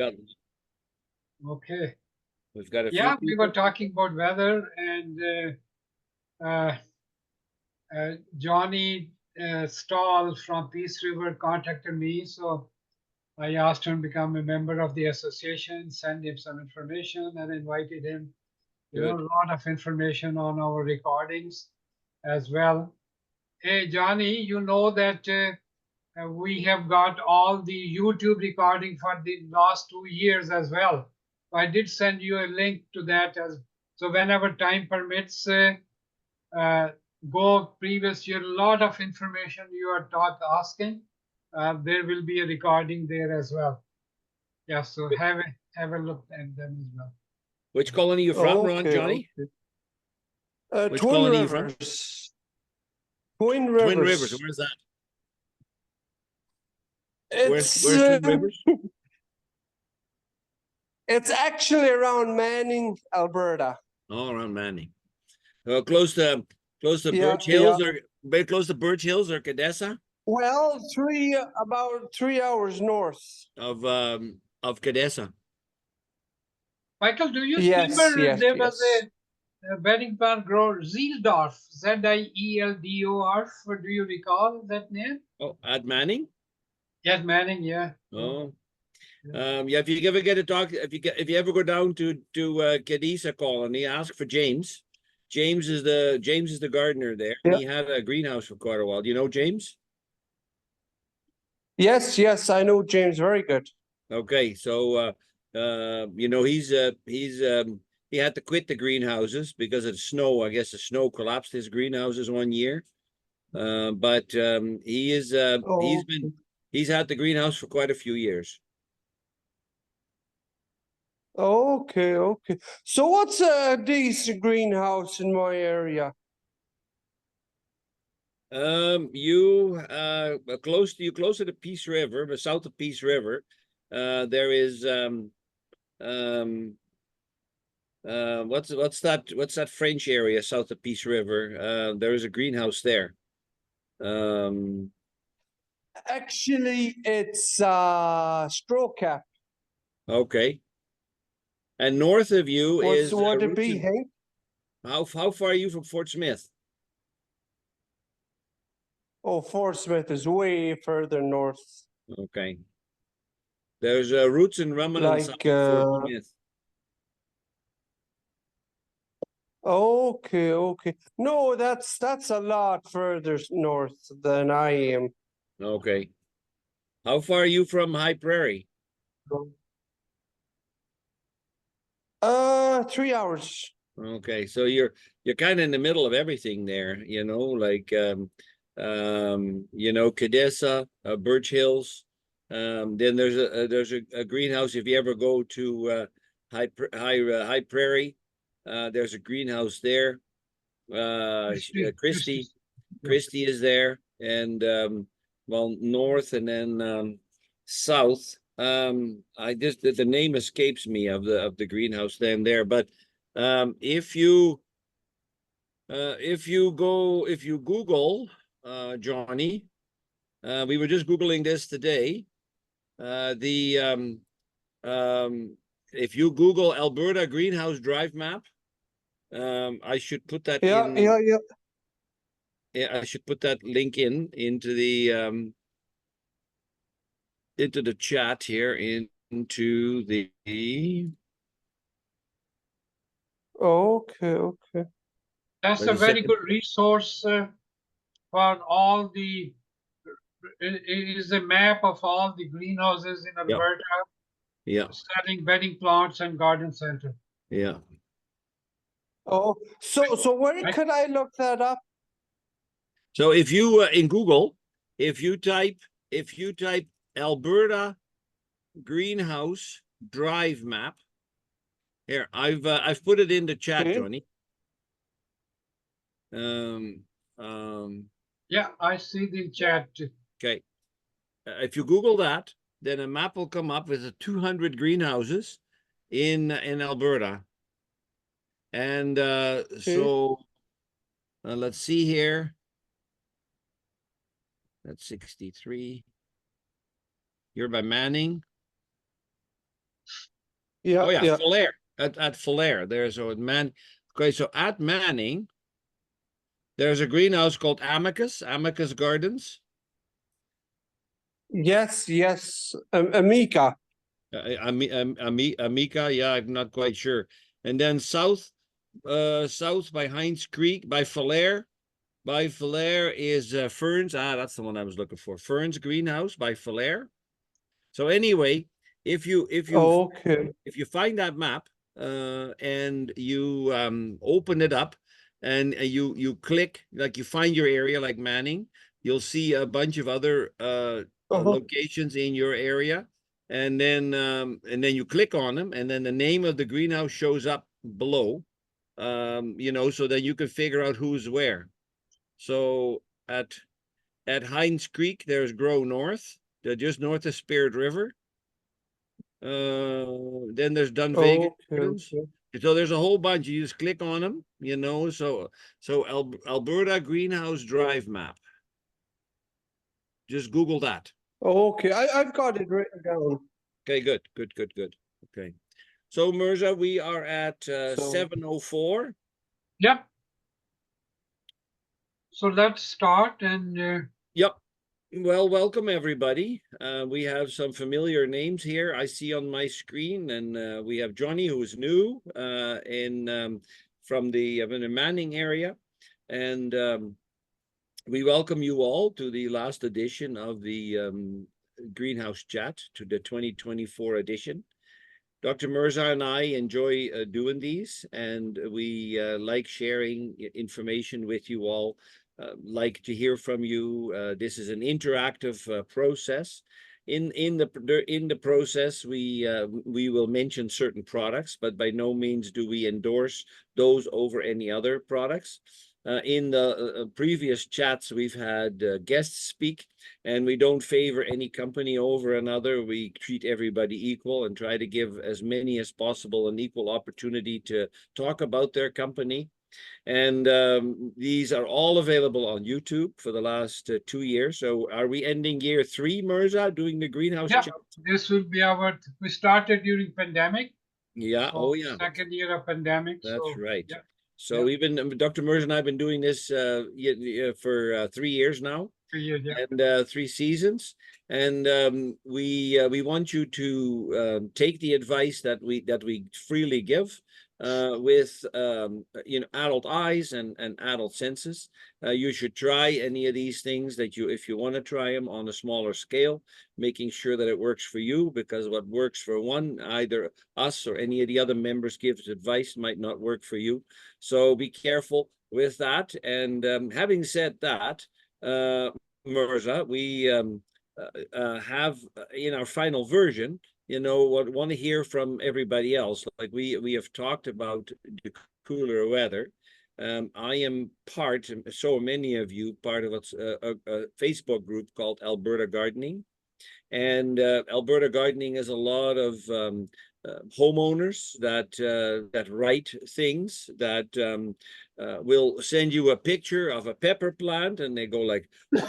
got, Okay. we've got a few Yeah, we people. were talking about weather, and Johnny Stall from Peace River contacted me. So I asked him to become a member of the association, send him some information, and invited him. A Good. lot of information on our recordings as well. Hey, Johnny, you know that we have got all the YouTube recording for the last 2 years as well. I did send you a link to that, as so whenever time permits, uh, go previous year. A lot of information you are asking. There will be a recording there as well. Yeah, so have a look at them as well. Which colony you from, Ron, Okay, Johnny? okay. Which Twin colony you from? Rivers. Twin Rivers. Twin Rivers. Where's that? It's Where's Twin Rivers? it's actually around Manning, Alberta. Oh, around Manning. Close to Yeah, Birch Hills, yeah. or very close to Birch Hills or Cadessa Well, about 3 hours north. of Cadessa. Michael, do you Yes, remember yes, there was yes. a wedding plant grower, Zieldorf, Zieldorf? Do you recall that name? Oh, at Manning. Yes, Manning, yeah. Oh, yeah. If you ever get a talk, if you ever go down to Cadessa colony, ask for James. James is the gardener there. Yeah. He had a greenhouse for quite a while. Do you know James? Yes, yes, I know James very good. Okay, so you know, he had to quit the greenhouses because of the snow. I guess the snow collapsed his greenhouses one year. But he's had the greenhouse for quite a few years. Okay, okay. So what's a decent greenhouse in my area? You close to the Peace River, but south of Peace River, there is what's that French area south of Peace River? There is a greenhouse there. Actually, it's Stroke Cap. Okay. And north of you is What would it be, Hank? How far are you from Fort Smith? Oh, Fort Smith is way further north. Okay. There's Roots and Rumman and south of Fort Smith. Okay, okay. No, that's a lot further north than I am. Okay. How far are you from High Prairie? 3 hours. Okay, so you're kind of in the middle of everything there, you know, like you know, Cadessa, Birch Hills. Then there's a greenhouse. If you ever go to High Prairie, there's a greenhouse there. Christie is there, and well, north and then south. The name escapes me of the greenhouse then there, but if you Google Johnny, we were just Googling this today. If you Google Alberta greenhouse drive map, I should put that in. Yeah, I should put that link into the chat here, into the. Okay, okay. That's a very good resource for all the. It is a map of all the greenhouses in Alberta. Yeah. Selling bedding plants and garden center. Yeah. Oh, so where could I look that up? So if you in Google, if you type Alberta greenhouse drive map, here I've put it in the chat, Okay. Johnny. Yeah, I see the chat. Okay, if you Google that, then a map will come up with 200 greenhouses in Alberta, and so let's see here. That's 63. You're by Manning. Yeah, Oh yeah, yeah. Falair. At Falair. There's a man. Okay, so at Manning, there's a greenhouse called Amicus Gardens. Yes, yes. Amica. Amica, yeah, I'm not quite sure. And then south by Heinz Creek, by Falair. By Falair is Ferns. That's the one I was looking for. Ferns Greenhouse by Falair. So anyway, if you Okay. find that map and you open it up and you click, like you find your area like Manning, you'll see a bunch of other locations in your area, and then you click on them, and then the name of the greenhouse shows up below, you know, so that you can figure out who's where. So at Heinz Creek, there's Grow North, just north of Spirit River. Then there's Dunvegan Gardens. Okay. So there's a whole bunch. You just click on them, you know. So Alberta Greenhouse Drive map. Just Google that. Okay, I've got it written down. Okay, good. Okay. So Mirza, we are at So 7:04. Yep. So let's start and Yep. Well, welcome everybody. We have some familiar names here I see on my screen, and we have Johnny, who's new from the Manning area, and we welcome you all to the last edition of the Greenhouse Chat, to the 2024 edition. Dr. Mirza and I enjoy doing these, and we like sharing information with you all. Like to hear from you. This is an interactive process. In the process, we will mention certain products, but by no means do we endorse those over any other products. In the previous chats, we've had guests speak, and we don't favor any company over another. We treat everybody equal and try to give as many as possible an equal opportunity to talk about their company. And these are all available on YouTube for the last 2 years. So are we ending year 3, Mirza, doing the greenhouse yeah, chat? this will be we started during pandemic. Yeah. So Oh, yeah. second year of pandemic. That's So right. yeah. So Yeah. even Dr. Mirza and I have been doing this for 3 years now. 3 years, yeah. And 3 seasons, and we want you to take the advice that we freely give with you know, adult eyes and adult senses. You should try any of these things that if you want to try them on a smaller scale, making sure that it works for you, because what works for one, either us or any of the other members gives advice, might not work for you. So be careful with that. And having said that, Mirza, we have in our final version, you know, what want to hear from everybody else. Like we have talked about the cooler weather. I am part, so many of you, part of a Facebook group called Alberta Gardening. And Alberta Gardening is a lot of homeowners that write things that will send you a picture of a pepper plant, and they go like,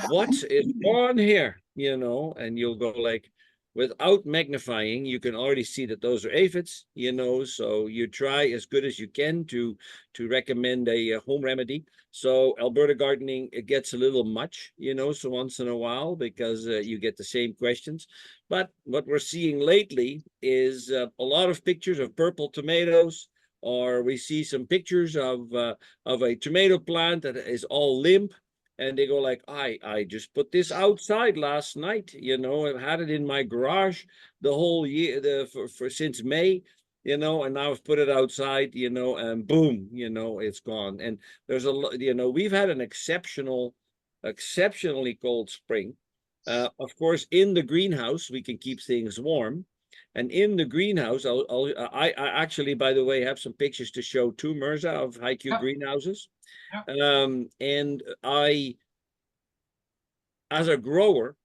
"What is on here?" You know, and you'll go like, without magnifying, you can already see that those are aphids. You know, so you try as good as you can to recommend a home remedy. So Alberta Gardening, it gets a little much, you know, so once in a while, because you get the same questions. But what we're seeing lately is a lot of pictures of purple tomatoes, or we see some pictures of a tomato plant that is all limp, and they go like, I just put this outside last night, you know, I've had it in my garage the whole year, for since May, you know, and now I've put it outside, you know, and boom, you know, it's gone. And there's a lot, you know, we've had an exceptionally cold spring. Of course, in the greenhouse, we can keep things warm. And in the greenhouse, I actually, by the way, have some pictures to show too, Mirza, of high-Q Yeah. greenhouses. Yeah. And I, as a grower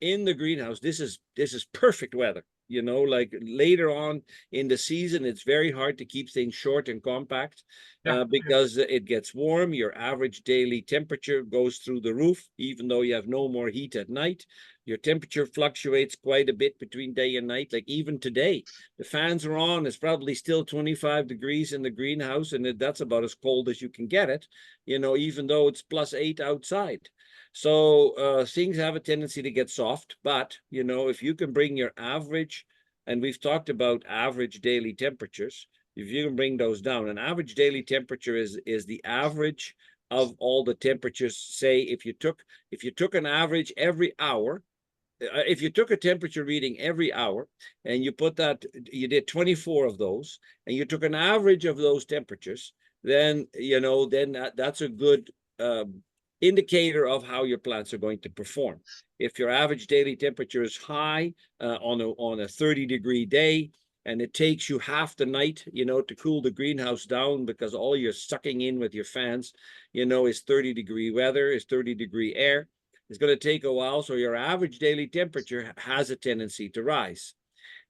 in the greenhouse, this is perfect weather. You know, like later on in the season, it's very hard to keep things short and compact because it gets warm. Your average daily temperature goes through the roof, even though you have no more heat at night. Your temperature fluctuates quite a bit between day and night. Like even today, the fans are on. It's probably still 25 degrees in the greenhouse, and that's about as cold as you can get it, even though it's +8 outside. So things have a tendency to get soft, but if you can bring your average, and we've talked about average daily temperatures, if you can bring those down, an average daily temperature is the average of all the temperatures. Say if you took an average every hour, if you took a temperature reading every hour and you did 24 of those, and you took an average of those temperatures, then that's a good indicator of how your plants are going to perform. If your average daily temperature is high on a 30-degree day, and it takes you half the night, to cool the greenhouse down, because all you're sucking in with your fans, is 30-degree weather, is 30-degree air. It's going to take a while, so your average daily temperature has a tendency to rise.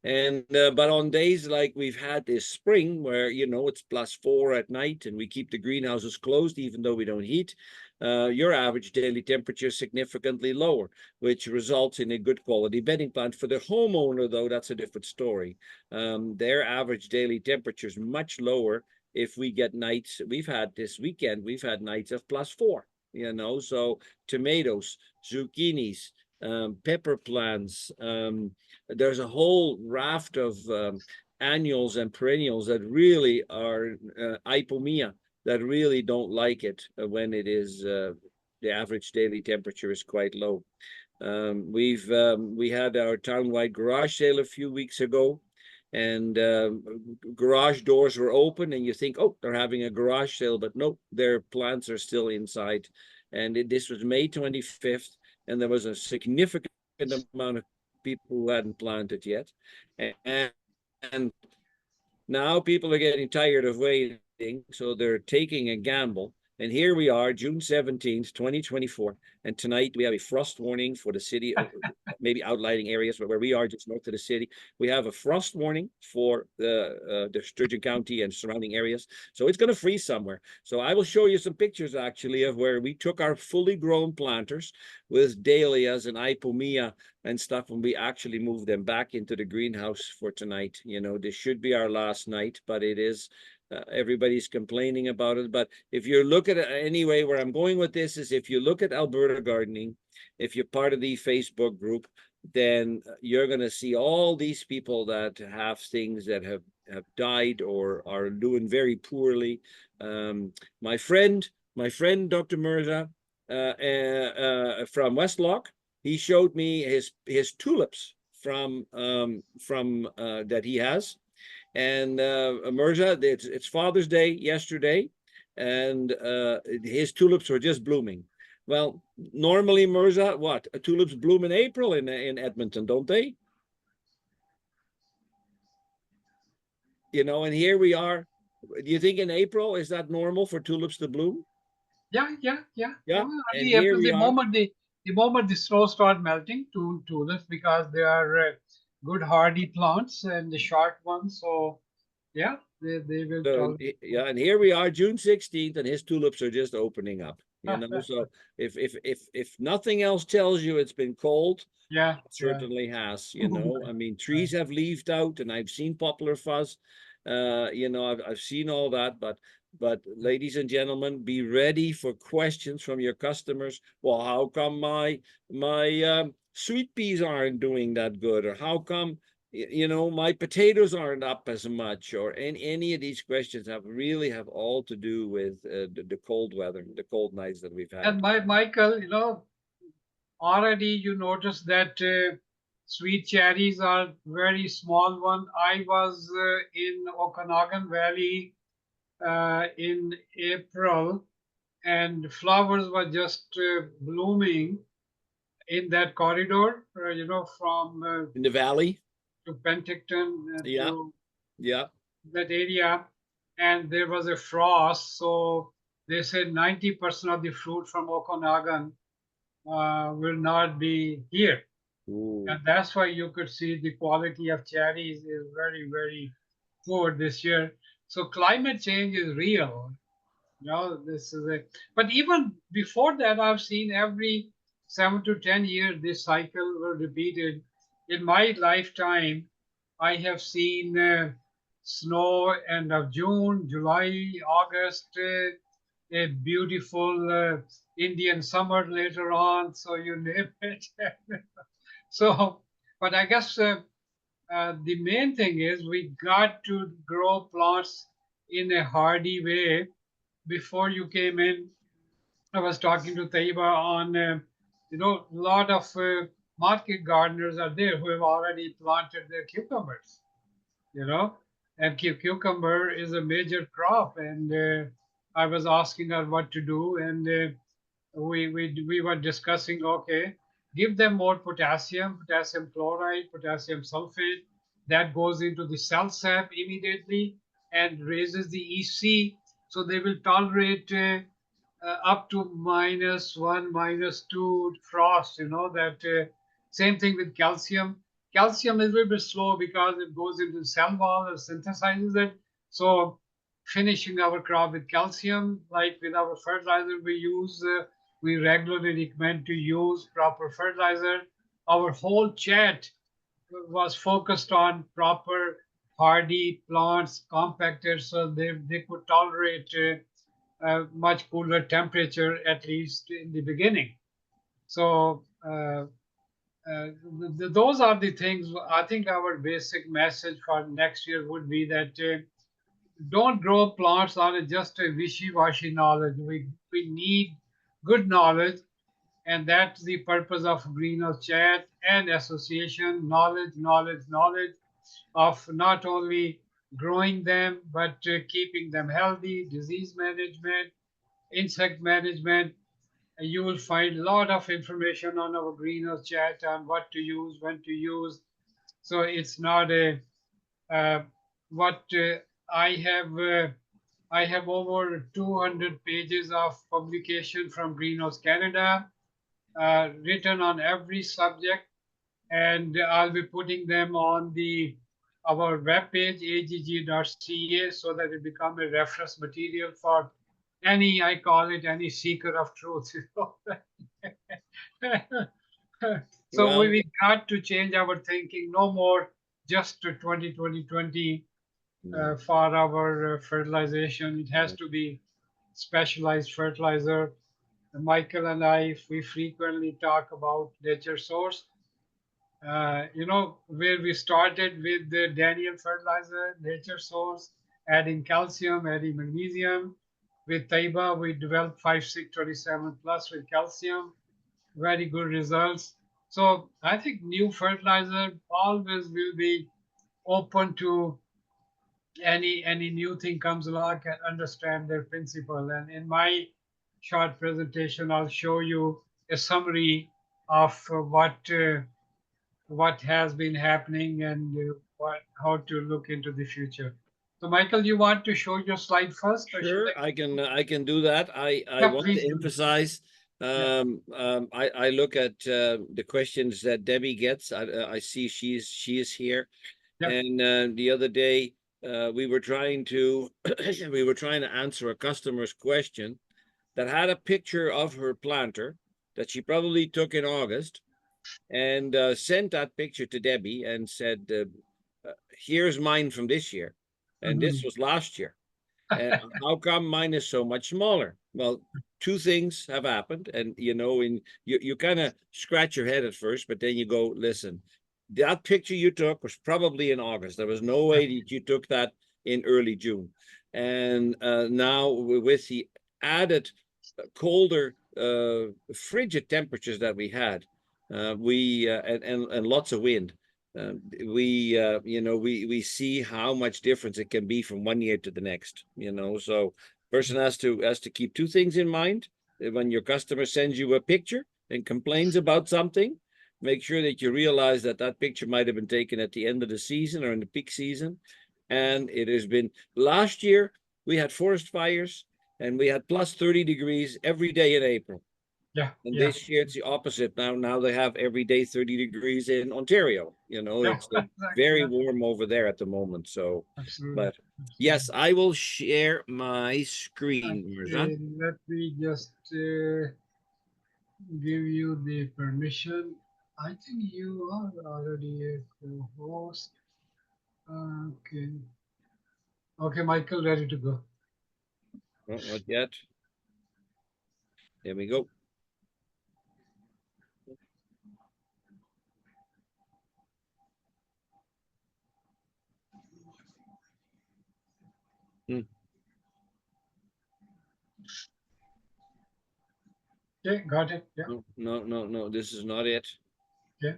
And but on days like we've had this spring, where it's +4 at night, and we keep the greenhouses closed even though we don't heat, your average daily temperature is significantly lower, which results in a good quality bedding plant. For the homeowner, though, that's a different story. Their average daily temperature is much lower. If we get nights, we've had this weekend, we've had nights of +4. So tomatoes, zucchinis, pepper plants. There's a whole raft of annuals and perennials that really are hypomia, that really don't like it when it is the average daily temperature is quite low. We had our townwide garage sale a few weeks ago, and garage doors were open, and you think, oh, they're having a garage sale, but nope, their plants are still inside. And this was May 25th, and there was a significant amount of people who hadn't planted yet. And now people are getting tired of waiting, so they're taking a gamble. And here we are, June 17th, 2024. And tonight we have a frost warning for the city, maybe outlying areas where we are, just north of the city. We have a frost warning for the Sturgeon County and surrounding areas. So it's going to freeze somewhere. So I will show you some pictures, actually, of where we took our fully grown planters with dahlias and hypomia and stuff, and we actually moved them back into the greenhouse for tonight. This should be our last night, but it is. Everybody's complaining about it. But if you look at it anyway, where I'm going with this is, if you look at Alberta Gardening, if you're part of the Facebook group, then you're going to see all these people that have things that have died or are doing very poorly. My friend, Dr. Mirza from Westlock, he showed me his tulips from that he has. And Mirza, it's Father's Day yesterday, and his tulips were just blooming. Well, normally, Mirza, tulips bloom in April in Edmonton, don't they? And here we are. Do you think in April, is that normal for tulips to bloom? Yeah. And here we are. The moment the snow start melting, tulips, because they are good hardy plants and the short ones. So yeah, they will. So, yeah, and here we are, June 16th, and his tulips are just opening up. So if nothing else tells you it's been cold, yeah, it certainly has. I mean, trees have leaved out, and I've seen poplar fuzz. I've seen all that, but ladies and gentlemen, be ready for questions from your customers. Well, how come my sweet peas aren't doing that good, or how come my potatoes aren't up as much, or any of these questions have all to do with the cold weather, the cold nights that we've had. And Michael, already you notice that sweet cherries are very small one. I was in Okanagan Valley in April, and flowers were just blooming in that corridor, from in the valley to Penticton yeah that area, and there was a frost, so they said 90% of the fruit from Okanagan will not be here. Ooh. And that's why you could see the quality of cherries is very, very poor this year. So climate change is real. This is but even before that, I've seen every 7 to 10 years, this cycle will repeated. In my lifetime, I have seen snow end of June, July, August, a beautiful Indian summer later on. So you name it. So, but I guess the main thing is we got to grow plants in a hardy way. Before you came in, I was talking to Taiba on, a lot of market gardeners are there who have already planted their cucumbers, you know, and cucumber is a major crop. And I was asking her what to do, and we were discussing, okay, give them more potassium chloride, potassium sulfate, that goes into the cell sap immediately and raises the EC, so they will tolerate up to -1, -2 frost. That same thing with calcium. Calcium is a little bit slow because it goes into the cell wall and synthesizes it. So finishing our crop with calcium, like with our fertilizer we use, we regularly recommend to use proper fertilizer. Our whole chat was focused on proper hardy plants, compacted, so they could tolerate much cooler temperature, at least in the beginning. So those are the things. I think our basic message for next year would be that don't grow plants on just a wishy-washy knowledge. We need good knowledge, and that's the purpose of Greenhouse Chat and association. Knowledge of not only growing them but keeping them healthy, disease management, insect management. You will find a lot of information on our Greenhouse Chat on what to use, when to use. So it's not a uh, what I have over 200 pages of publication from Greenhouse Canada, written on every subject, and I'll be putting them on our webpage agg.ca, so that it become a reference material for any, I call it, any seeker of truth. So Well, we got to change our thinking. No more just 2020 mm, for our fertilization. It has mm, to be specialized fertilizer. Michael and I, we frequently talk about nature source. Where we started with the Daniel fertilizer, nature source, adding calcium, adding magnesium. With Taiba, we developed 5627 plus with calcium, very good results. So I think new fertilizer always will be open to any new thing comes along and understand their principle. And in my short presentation, I'll show you a summary of what has been happening and how to look into the future. So, Michael, you want to show your slide first, or should sure, I can do that. I Yeah, want please to do. emphasize. Yeah. I look at the questions that Debbie gets. I see she is here, Yeah. and the other day we were trying to we were trying to answer a customer's question that had a picture of her planter that she probably took in August, and sent that picture to Debbie and said, "Here's mine from this year," and this Mhm. was last year. And how come mine is so much smaller? Well, two things have happened, and you kind of scratch your head at first, but then you go, listen, that picture you took was probably in August. There was no way that you took that in early June, and now with the added colder, frigid temperatures that we had, we and lots of wind. We see how much difference it can be from one year to the next. So person has to keep two things in mind. When your customer sends you a picture and complains about something, make sure that you realize that that picture might have been taken at the end of the season or in the peak season. And it has been last year we had forest fires and we had plus 30 degrees every day in April. Yeah. And Yeah. this year it's the opposite. Now they have every day 30 degrees in Ontario. Yeah. It's Exactly. very Yeah. warm over there at the moment. So, Absolutely. but Absolutely. yes, I will share my screen, Mirza. Okay, let me just give you the permission. I think you are already a co-host. Okay. Okay, Michael, ready to go. No, not yet. There we go. Hmm. Okay, got it. Yeah. No. This is not it. Yeah.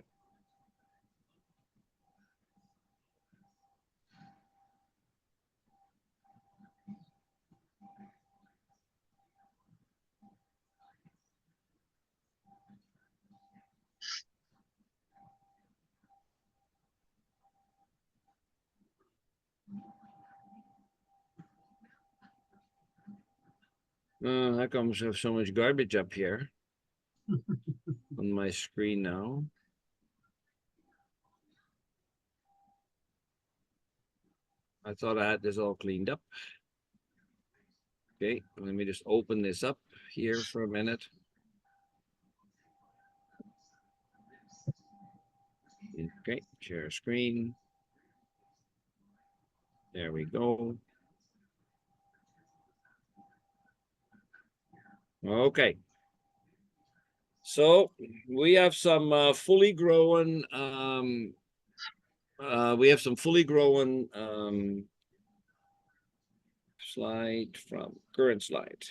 How comes I have so much garbage up here on my screen now? I thought I had this all cleaned up. Okay, let me just open this up here for a minute. Okay, share screen. There we go. Okay. So we have some fully grown we have some fully grown slide from current slide.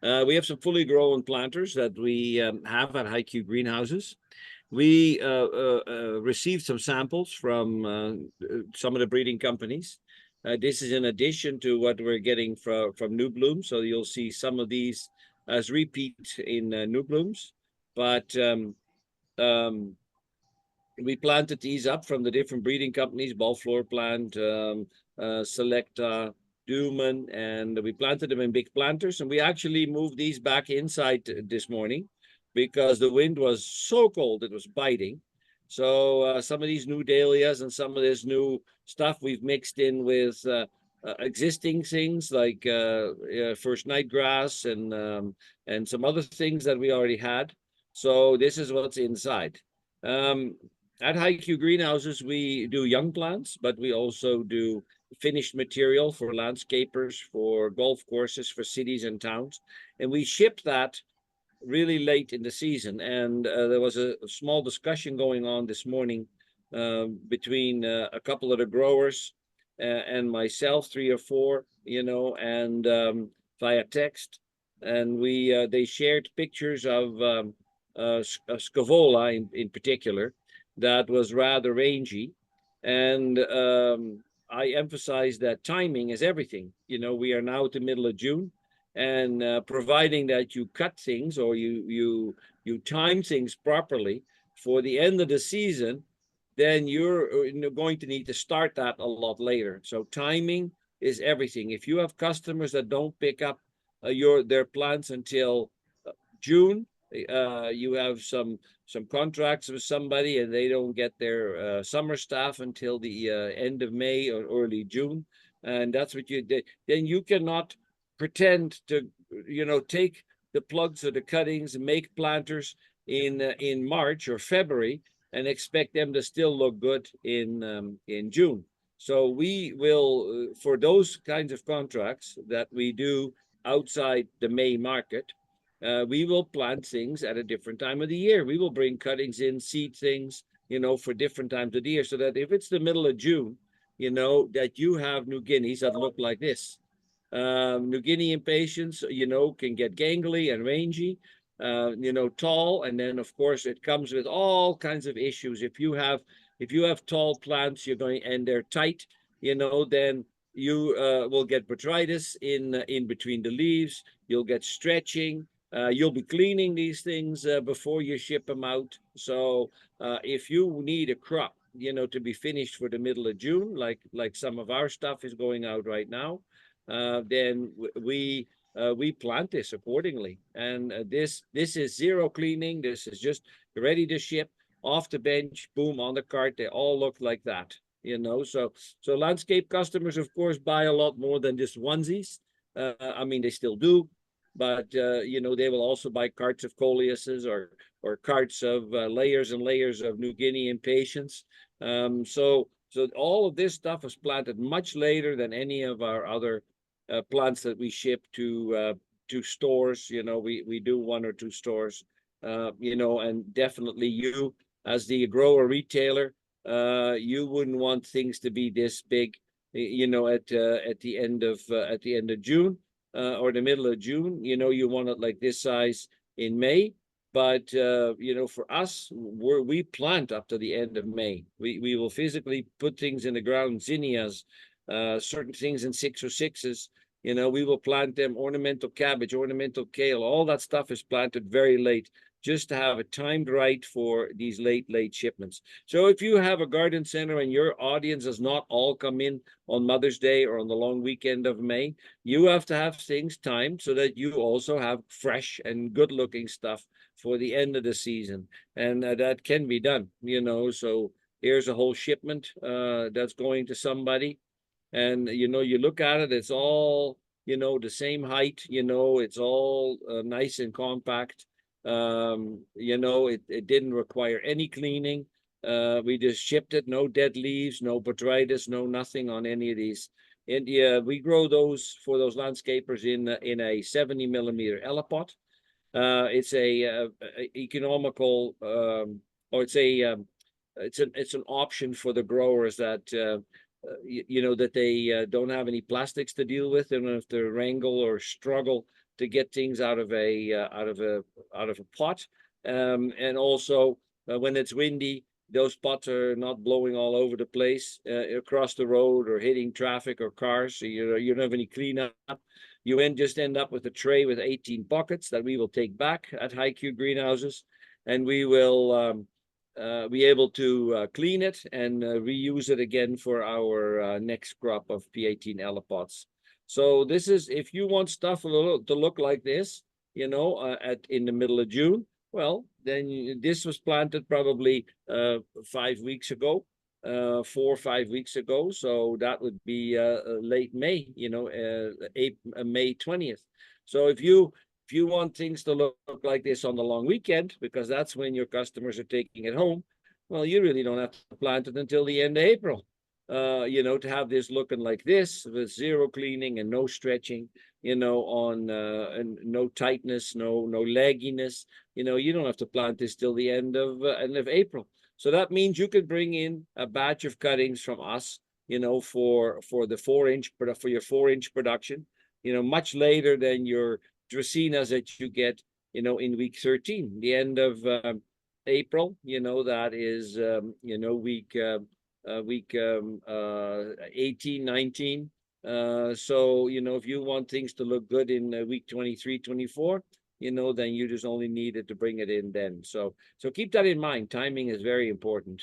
We have some fully grown planters that we have at AGGA Greenhouses. We received some samples from some of the breeding companies. This is in addition to what we're getting from new blooms. So you'll see some of these as repeat in new blooms. But we planted these up from the different breeding companies, Ballflower Plant, Selecta, Duman, and we planted them in big planters. And we actually moved these back inside this morning because the wind was so cold, it was biting. So some of these new dahlias and some of this new stuff we've mixed in with existing things like first night grass and some other things that we already had. So this is what's inside. At AGGA Greenhouses, we do young plants, but we also do finished material for landscapers, for golf courses, for cities and towns. And we ship that really late in the season. And there was a small discussion going on this morning between a couple of the growers and myself, 3 or 4, and via text. And they shared pictures of Scavola in particular that was rather rangy. And I emphasize that timing is everything. We are now at the middle of June, and providing that you cut things or you time things properly for the end of the season, then you're going to need to start that a lot later. So timing is everything. If you have customers that don't pick up their plants until June, you have some contracts with somebody and they don't get their summer staff until the end of May or early June, and that's what you did. Then you cannot pretend to take the plugs or the cuttings and make planters in March or February and expect them to still look good in June. So we will for those kinds of contracts that we do outside the May market, we will plant things at a different time of the year. We will bring cuttings in, seed things, for different times of the year, so that if it's the middle of June, that you have New Guineas that look like this. New Guinea impatiens, can get gangly and rangy, tall, and then of course it comes with all kinds of issues. If you have tall plants, and they're tight, then you will get botrytis in between the leaves. You'll get stretching. You'll be cleaning these things before you ship them out. So if you need a crop, to be finished for the middle of June, like some of our stuff is going out right now, then we plant this accordingly. And this is zero cleaning. This is just ready to ship off the bench, boom, on the cart. They all look like that. So landscape customers, of course, buy a lot more than just onesies. I mean, they still do, but you know, they will also buy carts of coleuses or carts of layers and layers of New Guinea impatiens. So all of this stuff was planted much later than any of our other plants that we ship to stores. You know, we do 1 or 2 stores. You know, and definitely you as the grower retailer, you wouldn't want things to be this big, you know, at the end of June or the middle of June. You know, you want it like this size in May. But you know, for us, we plant up to the end of May. We will physically put things in the ground, zinnias, certain things in 606s. You know, we will plant them, ornamental cabbage, ornamental kale. All that stuff is planted very late, just to have it timed right for these late shipments. So if you have a garden center and your audience does not all come in on Mother's Day or on the long weekend of May, you have to have things timed so that you also have fresh and good looking stuff for the end of the season. And that can be done, you know. So here's a whole shipment that's going to somebody. And, you know, you look at it, it's all, you know, the same height, you know, it's all nice and compact. You know, it didn't require any cleaning. We just shipped it, no dead leaves, no botrytis, no nothing on any of these. And yeah, we grow those for those landscapers in a 70 millimeter elipot. It's a economical, or it's an option for the growers that you know, that they don't have any plastics to deal with. They don't have to wrangle or struggle to get things out of a pot. And also when it's windy, those pots are not blowing all over the place across the road or hitting traffic or cars. So you don't have any cleanup. You just end up with a tray with 18 buckets that we will take back at AGGA Greenhouses, and we will be able to clean it and reuse it again for our next crop of P18 elipots. So this is, if you want stuff to look like this, you know, in the middle of June, well, then this was planted probably 5 weeks ago, 4 or 5 weeks ago. So that would be late May, you know, May 20th. So if you want things to look like this on the long weekend, because that's when your customers are taking it home, well, you really don't have to plant it until the end of April. You know, to have this looking like this with zero cleaning and no stretching, you know, on and no tightness, no legginess. You know, you don't have to plant this till the end of April. So that means you could bring in a batch of cuttings from us, you know, for the 4-inch, for your 4-inch production, you know, much later than your Dracaenas that you get, you know, in week 13, the end of April. You know, that is, you know, week 18, 19. So, you know, if you want things to look good in week 23, 24, you know, then you just only needed to bring it in then. So keep that in mind. Timing is very important.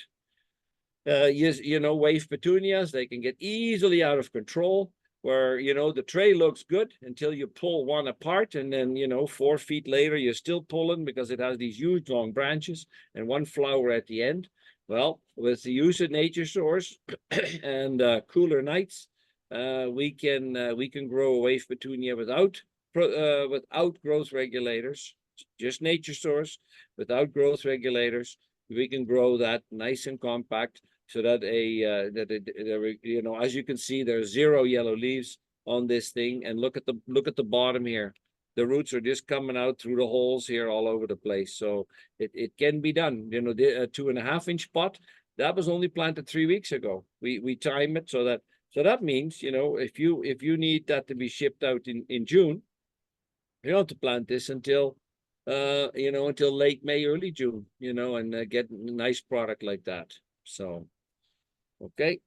You know, wave petunias, they can get easily out of control, where, you know, the tray looks good until you pull one apart, and then, you know, 4 feet later, you're still pulling because it has these huge long branches and one flower at the end. Well, with the use of nature source and cooler nights, we can grow a wave petunia without growth regulators, just nature source, without growth regulators. We can grow that nice and compact, so that you know, as you can see, there's 0 yellow leaves on this thing. And look at the bottom here. The roots are just coming out through the holes here all over the place. So it can be done. You know, the 2.5-inch pot that was only planted 3 weeks ago. We time it so that means, you know, if you need that to be shipped out in June, you don't have to plant this until you know, until late May, early June, you know, and get a nice product like that. So okay.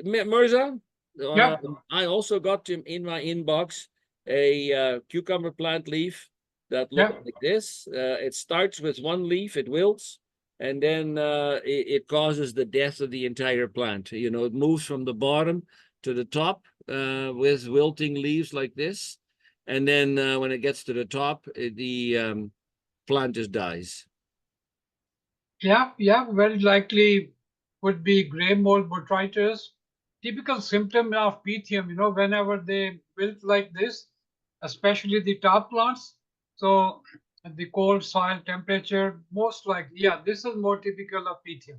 Mirza, Yeah. I also got in my inbox a cucumber plant leaf that looks like this. It starts with 1 leaf, it wilts, and then it causes the death of the entire plant. You know, it moves from the bottom to the top with wilting leaves like this. And then when it gets to the top, the plant just dies. Yeah, very likely would be gray mold botrytis. Typical symptom of pythium, you know, whenever they wilt like this, especially the top plants. So the cold soil temperature, most likely, yeah, this is more typical of PTM.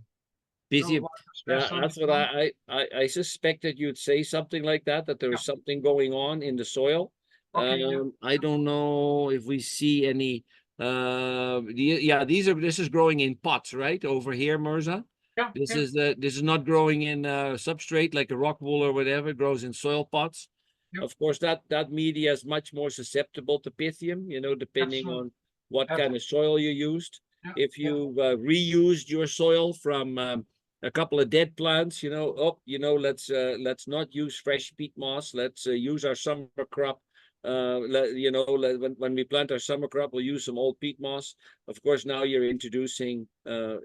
PTM. Water Yeah, stress on that's the what plant. I suspected you'd say something like that there Yeah. was something going on in the soil. Okay, yeah. I don't know if we see any, yeah, this is growing in pots, right? Over here, Mirza. Yeah, This yeah, is not growing in substrate like a rock wool or whatever. It grows in soil pots. yeah. Of course, that media is much more susceptible to Pythium, depending Absolutely. on what kind of soil you used. Yeah, If yeah. you've reused your soil from a couple of dead plants, let's not use fresh peat moss. Let's use our summer crop. When we plant our summer crop, we'll use some old peat moss. Of course, now you're introducing, all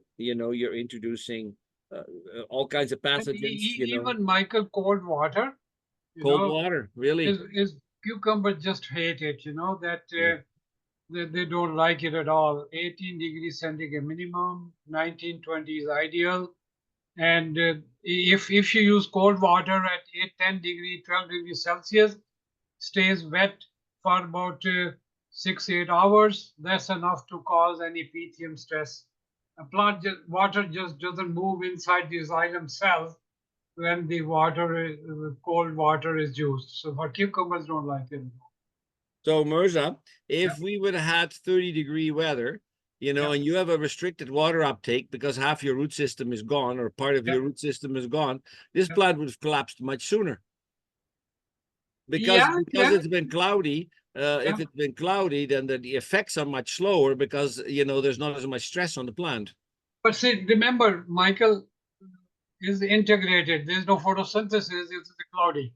kinds of And pathogens. even Michael, cold water, Cold water, really. is cucumber just hate it, that Yeah. they don't like it at all. 18 degrees centigrade minimum, 1920 is ideal. And if you use cold water at 8, 10 degree, 12 degrees Celsius, stays wet for about 6, 8 hours, that's enough to cause any PTM stress. A plant water just doesn't move inside the xylem cells when the cold water is used. So for cucumbers, don't like it. So Mirza, Yeah, if we would have had 30-degree weather, yeah, and you have a restricted water uptake because half your root system is gone or part of yeah, your root system is gone, this yeah. plant would have collapsed much sooner. Because Yeah, because yeah, it's been cloudy, if yeah. it's been cloudy, then the effects are much slower because there's not as much stress on the plant. But see, remember, Michael is integrated. There's no photosynthesis. It's cloudy.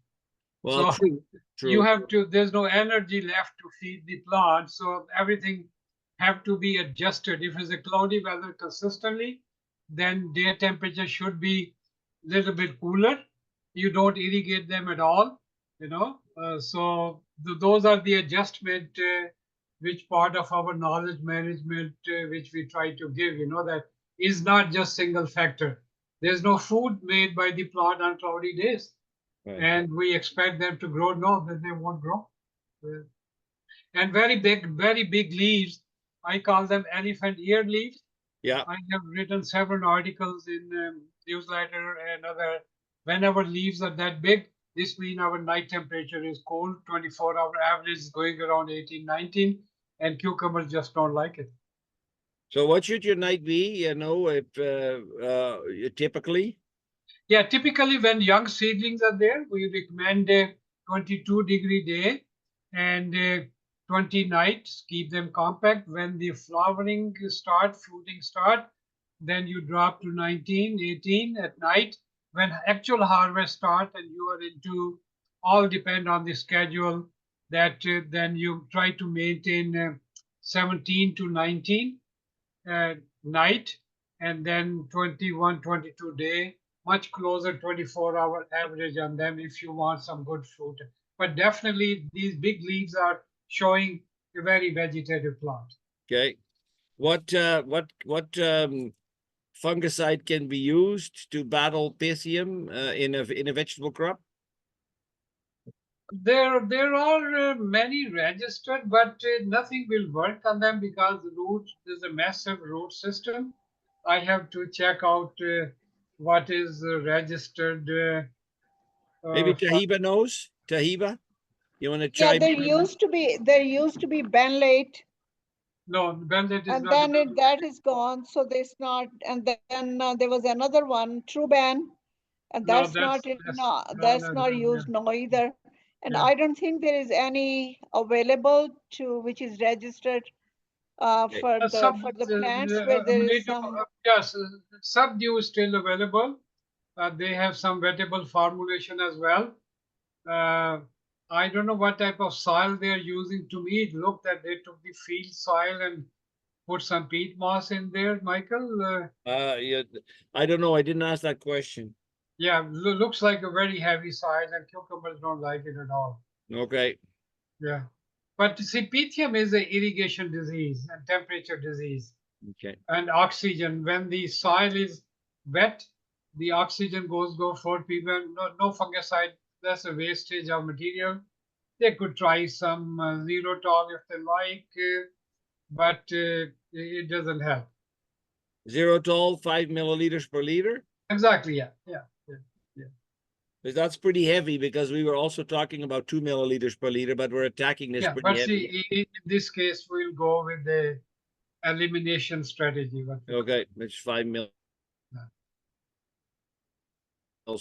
Well, So true, you true. have to, there's no energy left to feed the plant. So everything have to be adjusted. If it's a cloudy weather consistently, then their temperature should be a little bit cooler. You don't irrigate them at all, so those are the adjustment which part of our knowledge management which we try to give, that is not just single factor. There's no food made by the plant on cloudy days Right. and we expect them to grow. No, then they won't grow. And very big leaves. I call them elephant ear leaves. Yeah. I have written several articles in newsletter and other. Whenever leaves are that big, this means our night temperature is cold. 24-hour average is going around 18, 19, and cucumbers just don't like it. So what should your night be? If typically. Yeah, typically when young seedlings are there, we recommend a 22-degree day and 20 nights. Keep them compact. When the flowering start, fruiting start, then you drop to 19, 18 at night. When actual harvest start and you are into, all depend on the schedule, that then you try to maintain 17 to 19 night, and then 21, 22 day, much closer 24-hour average on them if you want some good fruit. But definitely these big leaves are showing a very vegetative plant. Okay. What fungicide can be used to battle Pythium in a vegetable crop? There are many registered, but nothing will work on them because there's a massive root system. I have to check out what is registered. Maybe For, Tahiba knows? Tahiba? You want to Yeah, chime in? there used to be Benlate, no, Benlet is and not then available. that is gone. So there's not, and then there was another one, Truban, and No, that's not in, no, that's no, not no, yeah, used now either. And yeah. I don't think there is any available to which is registered Okay. for Sub, the plants where there is some. yes, Subdue is still available. They have some wettable formulation as well. Uh, I don't know what type of soil they are using. To me, it looked that they took the field soil and put some peat moss in there, Michael. Yeah, I don't know. I didn't ask that question. Yeah, looks like a very heavy soil, and cucumbers don't like it at all. Okay. Yeah. But see, Pythium is an irrigation disease and temperature disease. Okay. And oxygen. When the soil is wet, the oxygen go for people. No fungicide. That's a wastage of material. They could try some zero tall if they like, but it doesn't help. Zero tall, 5 milliliters per liter. Exactly. Yeah. Because that's pretty heavy, because we were also talking about 2 milliliters per liter, but we're attacking this Yeah. pretty But heavy. see, in this case, we'll go with the elimination strategy. Okay, it's 5 mils Yeah.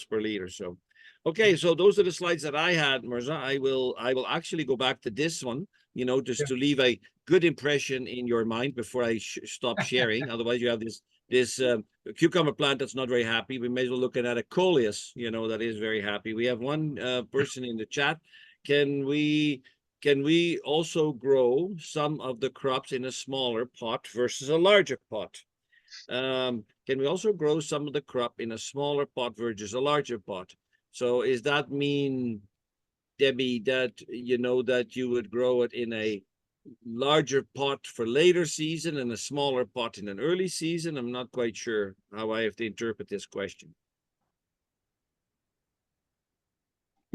per liter. So, okay, so those are the slides that I had, Mirza. I will actually go back to this one, you know, just Yeah. to leave a good impression in your mind before I stop sharing. Otherwise, you have this cucumber plant that's not very happy. We may as well looking at a coleus, you know, that is very happy. We have one person in the chat. Can we also grow some of the crops in a smaller pot versus a larger pot? Can we also grow some of the crop in a smaller pot versus a larger pot? So is that mean, Debbie, that you know that you would grow it in a larger pot for later season and a smaller pot in an early season? I'm not quite sure how I have to interpret this question.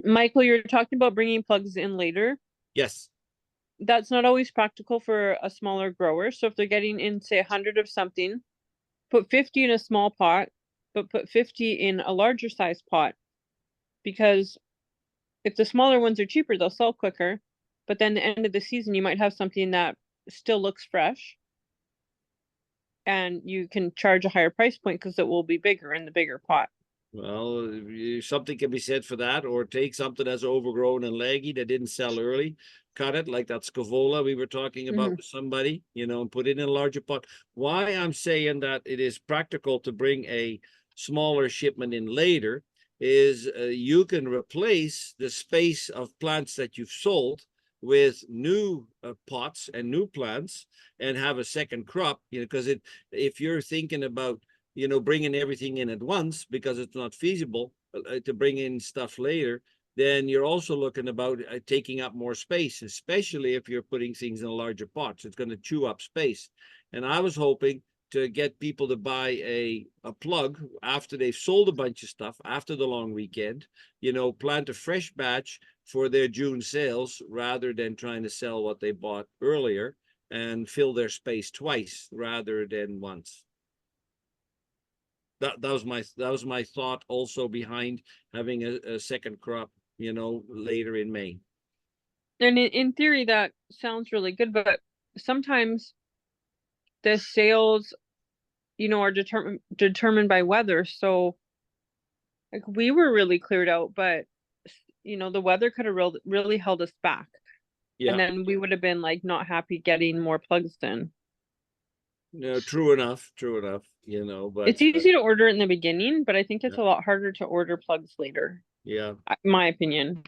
Michael, you're talking about bringing plugs in later. Yes. That's not always practical for a smaller grower. So if they're getting in, say, 100 of something, put 50 in a small pot, but put 50 in a larger size pot. Because if the smaller ones are cheaper, they'll sell quicker. But then the end of the season, you might have something that still looks fresh. And you can charge a higher price point because it will be bigger in the bigger pot. Well, something can be said for that, or take something that's overgrown and leggy that didn't sell early, cut it like that scavola we were talking about with somebody, you know, and put it in a larger pot. Why I'm saying that it is practical to bring a smaller shipment in later is you can replace the space of plants that you've sold with new pots and new plants and have a second crop, you know, because if you're thinking about, you know, bringing everything in at once because it's not feasible to bring in stuff later, then you're also looking about taking up more space, especially if you're putting things in a larger pot. So it's going to chew up space. And I was hoping to get people to buy a plug after they've sold a bunch of stuff after the long weekend, you know, plant a fresh batch for their June sales rather than trying to sell what they bought earlier and fill their space twice rather than once. That was my thought also behind having a second crop, you know, later in May. And in theory, that sounds really good, but sometimes the sales, you know, are determined by weather. So like we were really cleared out, but you know, the weather could have really held us back. Yeah. And then we would have been like not happy getting more plugs in. No, true enough, you know, but it's easy to order in the beginning, but I think it's a lot harder to order plugs later. Yeah. My opinion.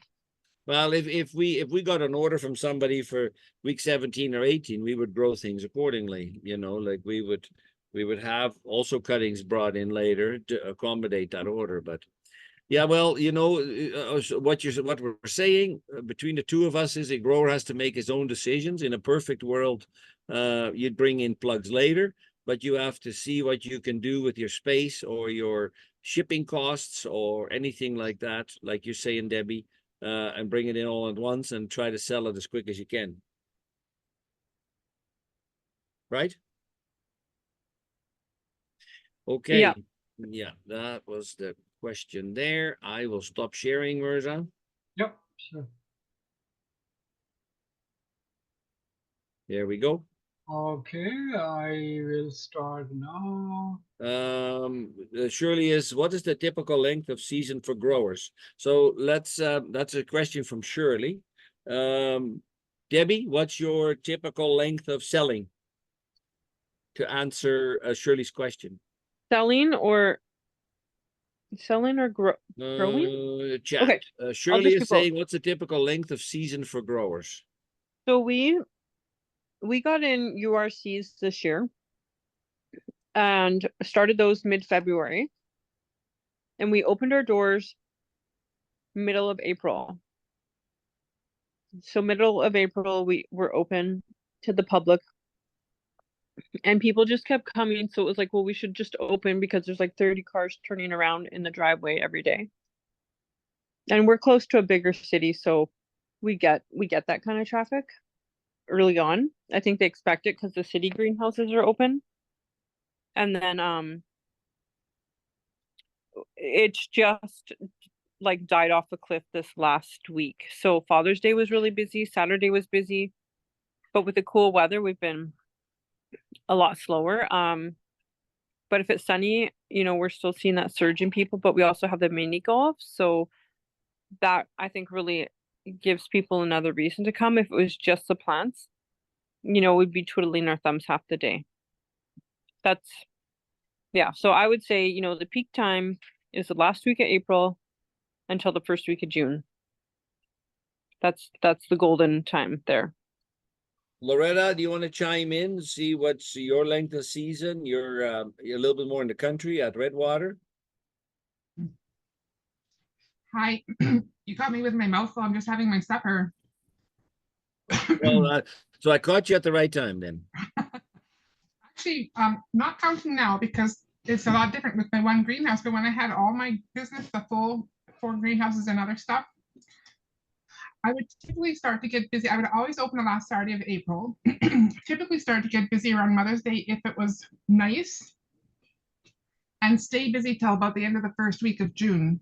Well, if we got an order from somebody for week 17 or 18, we would grow things accordingly, you know, like we would have also cuttings brought in later to accommodate that order. But yeah, well, you know, what we're saying between the two of us is a grower has to make his own decisions. In a perfect world, you'd bring in plugs later, but you have to see what you can do with your space or your shipping costs or anything like that, like you're saying, Debbie, and bring it in all at once and try to sell it as quick as you can. Right? Okay. Yeah, that was the question there. I will stop sharing, Mirza. Yep, sure. There we go. Okay, I will start now. Shirley is, what is the typical length of season for growers? So let's, that's a question from Shirley. Debbie, what's your typical length of selling? To answer Shirley's question. Selling or growing? Chat. Okay. Shirley is saying, what's the typical length of season for growers? So we got in URCs this year and started those mid-February, and we opened our doors middle of April. So middle of April, we were open to the public, and people just kept coming. So it was like, well, we should just open because there's like 30 cars turning around in the driveway every day. And we're close to a bigger city, so we get that kind of traffic early on. I think they expect it because the city greenhouses are open. And then it's just like died off a cliff this last week. So Father's Day was really busy, Saturday was busy, but with the cool weather, we've been a lot slower. But if it's sunny, you know, we're still seeing that surge in people, but we also have the mini golf. So that I think really gives people another reason to come. If it was just the plants, you know, we'd be twiddling our thumbs half the day. That's, yeah. So I would say, you know, the peak time is the last week of April until the first week of June. That's the golden time there. Loretta, do you want to chime in, see what's your length of season? You're a little bit more in the country at Redwater. Hi, you got me with my mouth full. I'm just having my supper. Well, so I caught you at the right time then. Actually, not counting now because it's a lot different with my one greenhouse. But when I had all my business, the full 4 greenhouses and other stuff, I would typically start to get busy. I would always open the last Saturday of April. Typically start to get busy around Mother's Day if it was nice, and stay busy till about the end of the first week of June.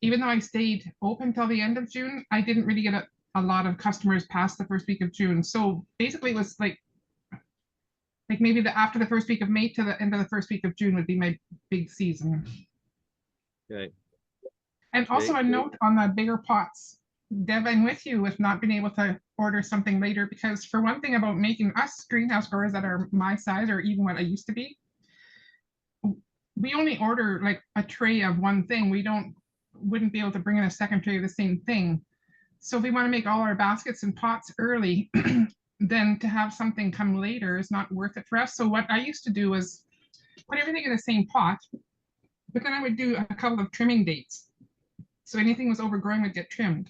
Even though I stayed open till the end of June, I didn't really get a lot of customers past the first week of June. So basically it was like maybe after the first week of May to the end of the first week of June would be my big season. Okay. And also a note on the bigger pots. Deb, I'm with you with not being able to order something later, because for one thing about making us greenhouse growers that are my size, or even what I used to be, we only order like a tray of one thing. Wouldn't be able to bring in a second tray of the same thing. So we want to make all our baskets and pots early. Then to have something come later is not worth it for us. So what I used to do was put everything in the same pot, but then I would do a couple of trimming dates. So anything was overgrowing would get trimmed.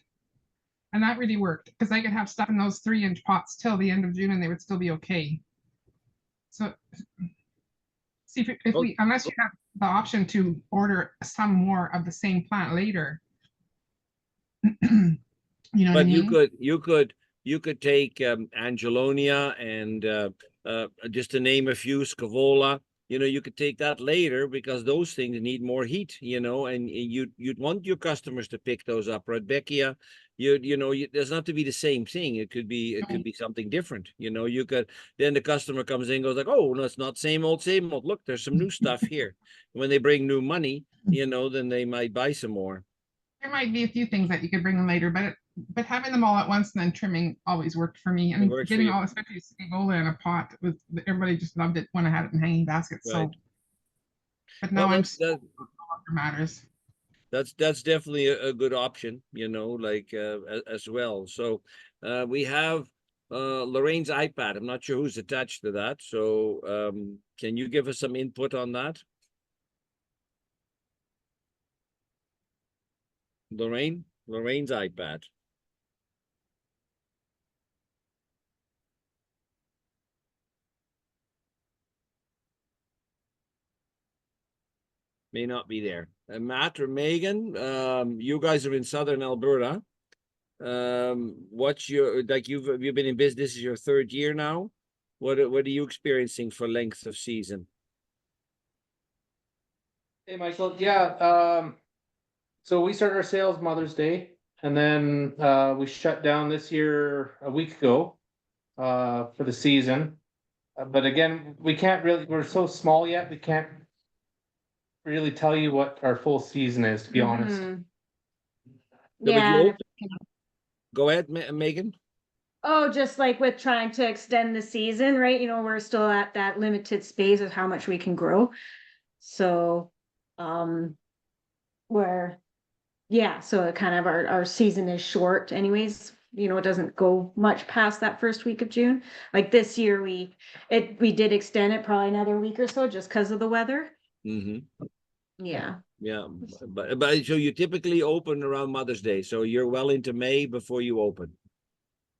And that really worked because I could have stuff in those 3-inch pots till the end of June and they would still be okay. So see if we, unless you have the option to order some more of the same plant later, you know But what I mean? you could take Angelonia and just to name a few, Scaevola. You know, you could take that later because those things need more heat. You know, and you'd want your customers to pick those up. Rudbeckia, you know, there's not to be the same thing. It could be something different. You know, you could, then the customer comes in and goes like, oh no, it's not same old. Look, there's some new stuff here. When they bring new money, you know, then they might buy some more. There might be a few things that you could bring them later, but having them all at once and then trimming always worked for me. And getting all, especially Scaevola in a pot, with everybody just loved it when I had it in hanging baskets. Right. So, but now well, that matters. That's definitely a good option, you know, like as well. So we have Lorraine's iPad. I'm not sure who's attached to that. So can you give us some input on that? Lorraine's iPad. May not be there. Matt or Megan, you guys are in Southern Alberta. What's your, like, you've been in business, this is your 3rd year now. What are you experiencing for length of season? Hey, Michael. Yeah. So we started our sales Mother's Day, and then we shut down this year a week ago for the season. But again, we can't really, we're so small yet, we can't really tell you what our full season is, to be honest. Yeah. Go ahead, Megan. Oh, just like with trying to extend the season, right? You know, we're still at that limited space of how much we can grow. So, so kind of our season is short anyways. You know, it doesn't go much past that first week of June. Like this year, we did extend it probably another week or so just because of the weather. Mm-hmm. Yeah. Yeah, but so you typically open around Mother's Day, so you're well into May before you open.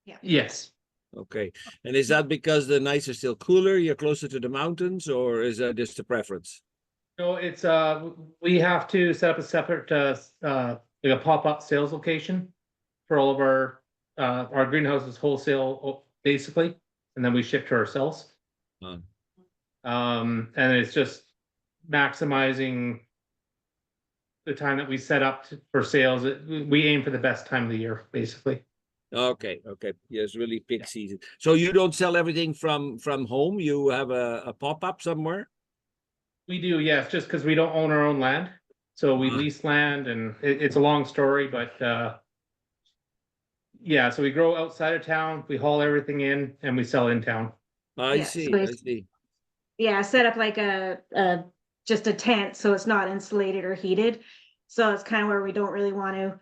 Yeah. Yes. Okay, and is that because the nights are still cooler, you're closer to the mountains, or is that just a preference? No, it's we have to set up a separate like a pop-up sales location for all of our our greenhouse is wholesale basically, and then we ship to ourselves. Uh, And it's just maximizing the time that we set up for sales. We aim for the best time of the year, basically. Okay, okay. Yes, really peak season. So you don't sell everything from home? You have a pop-up somewhere? We do, yes, just because we don't own our own land. So we Ah. lease land, and it's a long story, but yeah, so we grow outside of town, we haul everything in, and we sell in town. I Yeah, see, so I it's- see. Yeah, set up like just a tent, so it's not insulated or heated. So it's kind of where we don't really want to,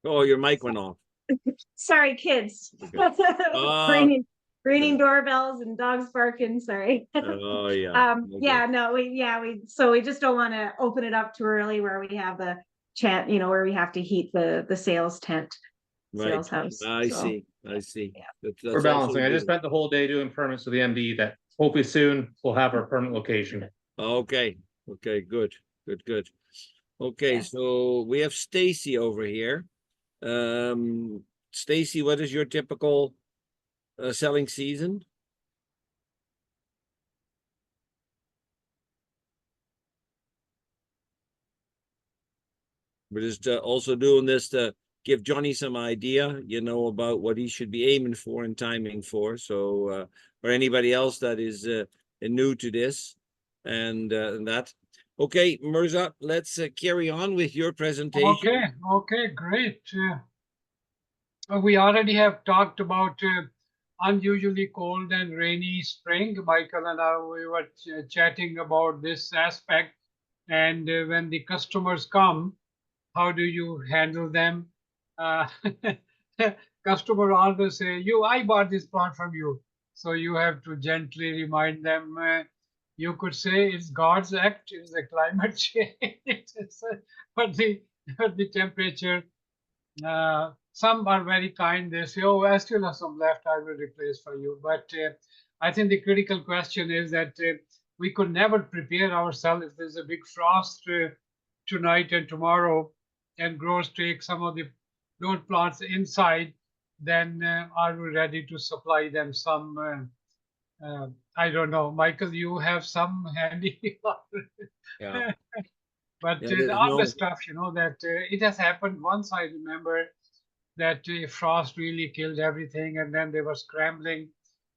Oh, your mic went off. sorry, kids. Okay. Ringing doorbells and dogs barking, sorry. Oh, yeah. Yeah, no, so we just don't want to open it up too early where we have the chant, where we have to heat the sales tent, Right. sales house. I so. see, I see. Yeah. That's We're balancing. also I just good. spent the whole day doing permits with the MD that hopefully soon we'll have our permanent location. Okay, okay, good, good. Okay, Yeah. so we have Stacy over here. Stacy, what is your typical selling season? We're just also doing this to give Johnny some idea, about what he should be aiming for and timing for. So, or anybody else that is new to this and that. Okay, Mirza, let's carry on with your presentation. Okay, great. We already have talked about unusually cold and rainy spring. Michael and I, we were chatting about this aspect. And when the customers come, how do you handle them? Uh, customer always say, I bought this plant from you. So you have to gently remind them, you could say it's God's act, it's a climate change, but the temperature. Some are very kind. They say, I still have some left. I will replace for you. But I think the critical question is that we could never prepare ourselves if there's a big frost tonight and tomorrow, and growers take some of the those plants inside. Then are we ready to supply them some? I don't know, Michael. You have some handy. Yeah. But Yeah, there's all the no- stuff, that it has happened once. I remember that frost really killed everything, and then they were scrambling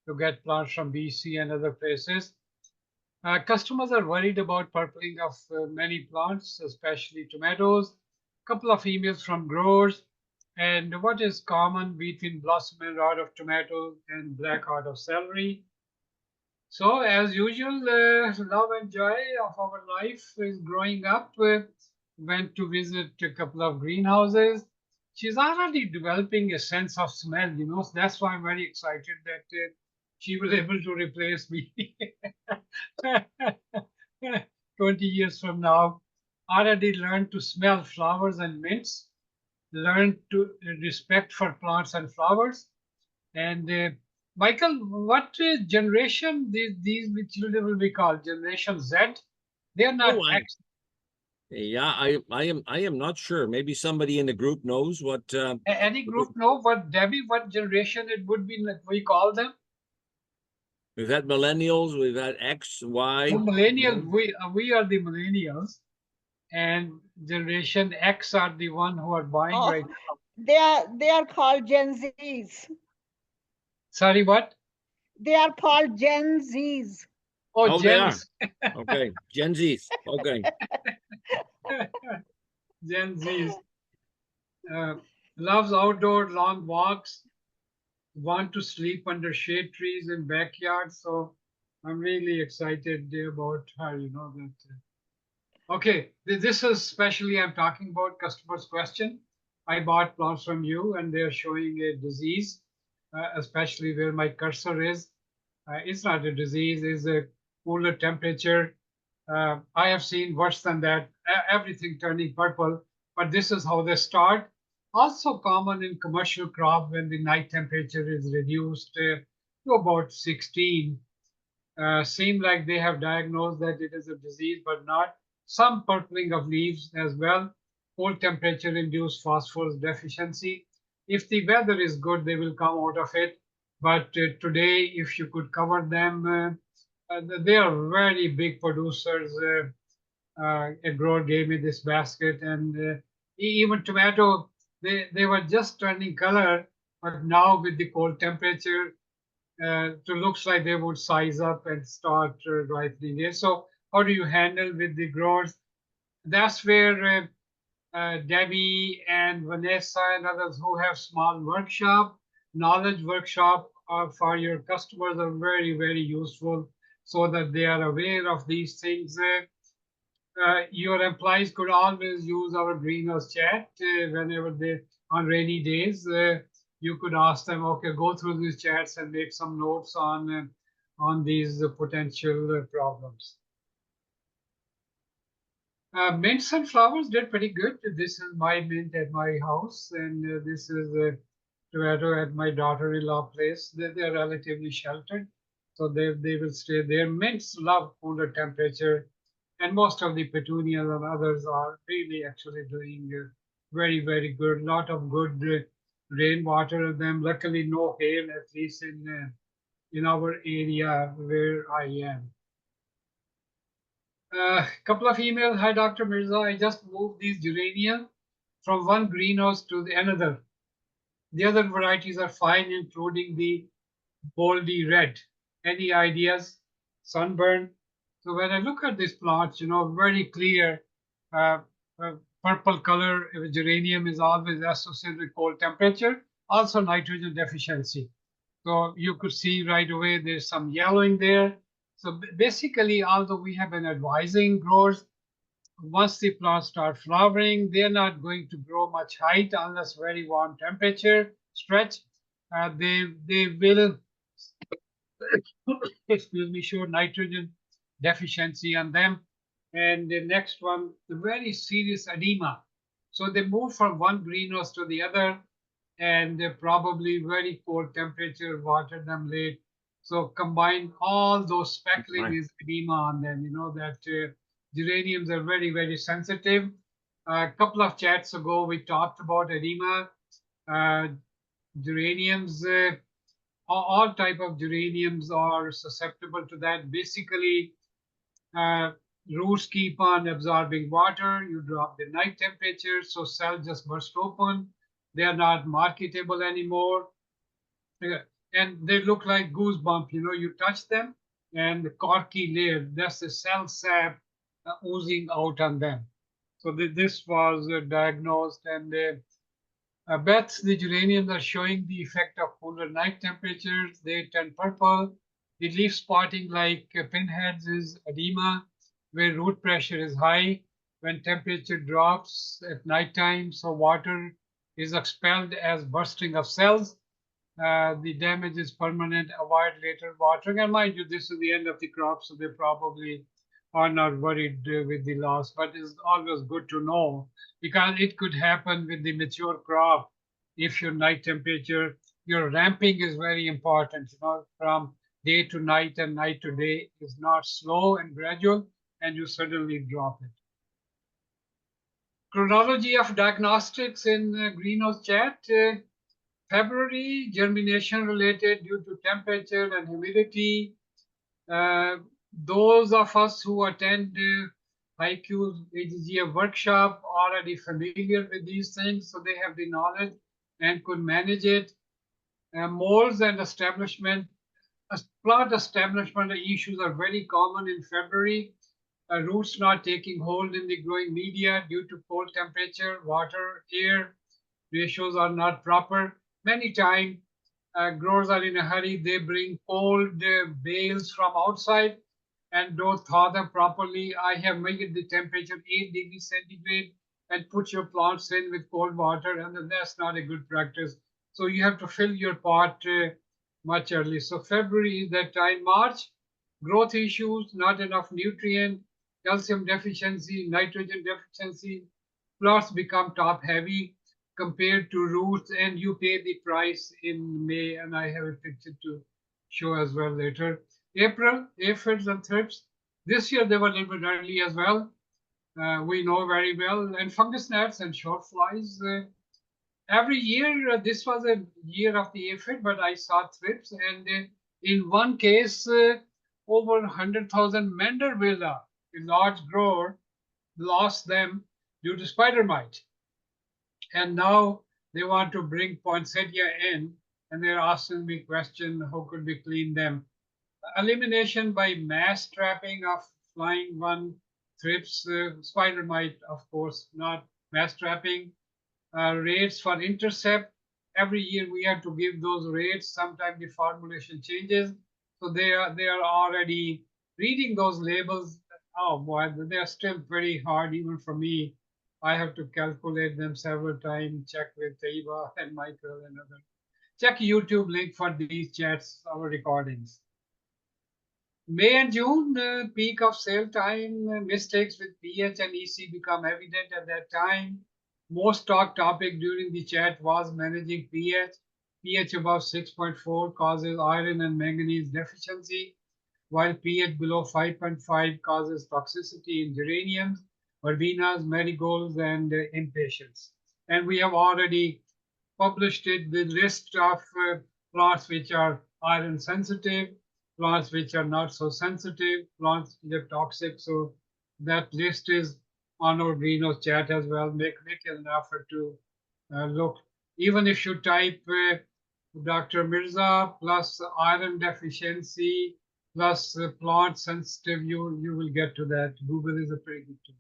to get plants from BC and other places. Customers are worried about purpling of many plants, especially tomatoes. Couple of emails from growers. And what is common between blossom and rod of tomato and black heart of celery? So, as usual, love and joy of our life is growing up. Went to visit a couple of greenhouses. She's already developing a sense of smell, So that's why I'm very excited that she was able to replace me 20 years from now. Already learned to smell flowers and mints, learned to respect for plants and flowers. And Michael, what generation these which will be called Generation Z? They are not Oh, X. Yeah, I am not sure. Maybe somebody in the group knows what. Any group know what, Debbie, what generation it would be like we call them? We've had millennials, we've had X, Y. The millennials, we are the millennials, and Generation X are the one who are buying Oh, right now. they are called Gen Zs. Sorry, what? They are called Gen Zs. Oh, Oh, they are. Gens. Okay, Gen Zs. Okay. Gen Zs. Loves outdoor long walks, want to sleep under shade trees in backyards. So I'm really excited about her, that. Okay, this is especially I'm talking about customer's question. I bought plants from you and they're showing a disease, especially where my cursor is. It's not a disease, it's a cooler temperature. I have seen worse than that, everything turning purple, but this is how they start. Also common in commercial crop when the night temperature is reduced to about 16. Seem like they have diagnosed that it is a disease, but not. Some purpling of leaves as well. Cold temperature induced phosphorus deficiency. If the weather is good, they will come out of it. But today, if you could cover them, they are very big producers. A grower gave me this basket, and even tomato, they were just turning color, but now with the cold temperature, it looks like they would size up and start ripening it. So how do you handle with the growers? That's where Debbie and Vanessa and others who have small workshop, knowledge workshop for your customers are very, very useful so that they are aware of these things. Your employees could always use our greenhouse chat whenever they on rainy days. You could ask them, okay, go through these chats and make some notes on these potential problems. Mints and flowers did pretty good. This is my mint at my house, and this is a tomato at my daughter-in-law place. They're relatively sheltered, so they will stay there. Mints love cooler temperature, and most of the petunias and others are really actually doing very, very good. Lot of good rainwater in them. Luckily, no hail, at least in our area where I am. Couple of emails. Hi, Dr. Mirza. I just moved these geranium from one greenhouse to the another. The other varieties are fine, including the boldy red. Any ideas? Sunburn. So when I look at these plots, very clear purple color. Geranium is always associated with cold temperature, also nitrogen deficiency. So you could see right away there's some yellowing there. So basically, although we have been advising growers, once the plants start flowering, they're not going to grow much height unless very warm temperature stretch. They will, excuse me, show nitrogen deficiency on them. And the next one, the very serious edema. So they move from one greenhouse to the other, and they probably very cold temperature water them late. So combine all those speckling is edema on them. You know that geraniums are very, very sensitive. A couple of chats ago, we talked about edema. Geraniums, all type of geraniums are susceptible to that. Basically, roots keep on absorbing water. You drop the night temperature, so cells just burst open. They are not marketable anymore. And they look like goosebump. You touch them and the corky layer, that's the cell sap oozing out on them. So this was diagnosed, and Beth, the geraniums are showing the effect of cooler night temperatures. They turn purple. The leaf spotting like pinheads is edema, where root pressure is high. When temperature drops at nighttime, so water is expelled as bursting of cells. The damage is permanent. Avoid later watering. And mind you, this is the end of the crop, so they probably are not worried with the loss. But it's always good to know, because it could happen with the mature crop. If your night temperature, your ramping is very important. From day to night and night to day is not slow and gradual, and you suddenly drop it. Chronology of diagnostics in greenhouse chat. February, germination related due to temperature and humidity. Those of us who attend IQ's AGGA workshop are already familiar with these things, so they have the knowledge and could manage it. Molds and establishment, plant establishment issues are very common in February. Roots not taking hold in the growing media due to cold temperature, water, air ratios are not proper. Many times, growers are in a hurry. They bring cold bales from outside and don't thaw them properly. I have made the temperature 8 degrees centigrade and put your plants in with cold water, and that's not a good practice. So you have to fill your pot much early. So February is that time. March, growth issues, not enough nutrient, calcium deficiency, nitrogen deficiency, plots become top heavy compared to roots, and you pay the price in May, and I have a picture to show as well later. April, aphids and thrips. This year they were a little bit early as well. We know very well. And fungus gnats and short flies. Every year, this was a year of the aphid, but I saw thrips, and in one case, over 100,000 mandarvilla, a large grower, lost them due to spider mite. And now they want to bring poinsettia in, and they're asking me question, how could we clean them? Elimination by mass trapping of flying one thrips, spider mite, of course, not mass trapping. Rates for intercept. Every year we have to give those rates. Sometimes the formulation changes. So they are already reading those labels. Oh boy, they are still pretty hard even for me. I have to calculate them several times, check with Eva and Michael and others. Check YouTube link for these chats, our recordings. May and June, peak of sale time, mistakes with pH and EC become evident at that time. Most talked topic during the chat was managing pH. pH above 6.4 causes iron and manganese deficiency, while pH below 5.5 causes toxicity in geraniums, verbenas, marigolds, and impatiens. And we have already published it, the list of plants which are iron sensitive, plants which are not so sensitive, plants which are toxic. So that list is on our greenhouse chat as well. Make an effort to look. Even if you type Dr. Mirza plus iron deficiency plus plant sensitive, you will get to that. Google is a pretty good tool.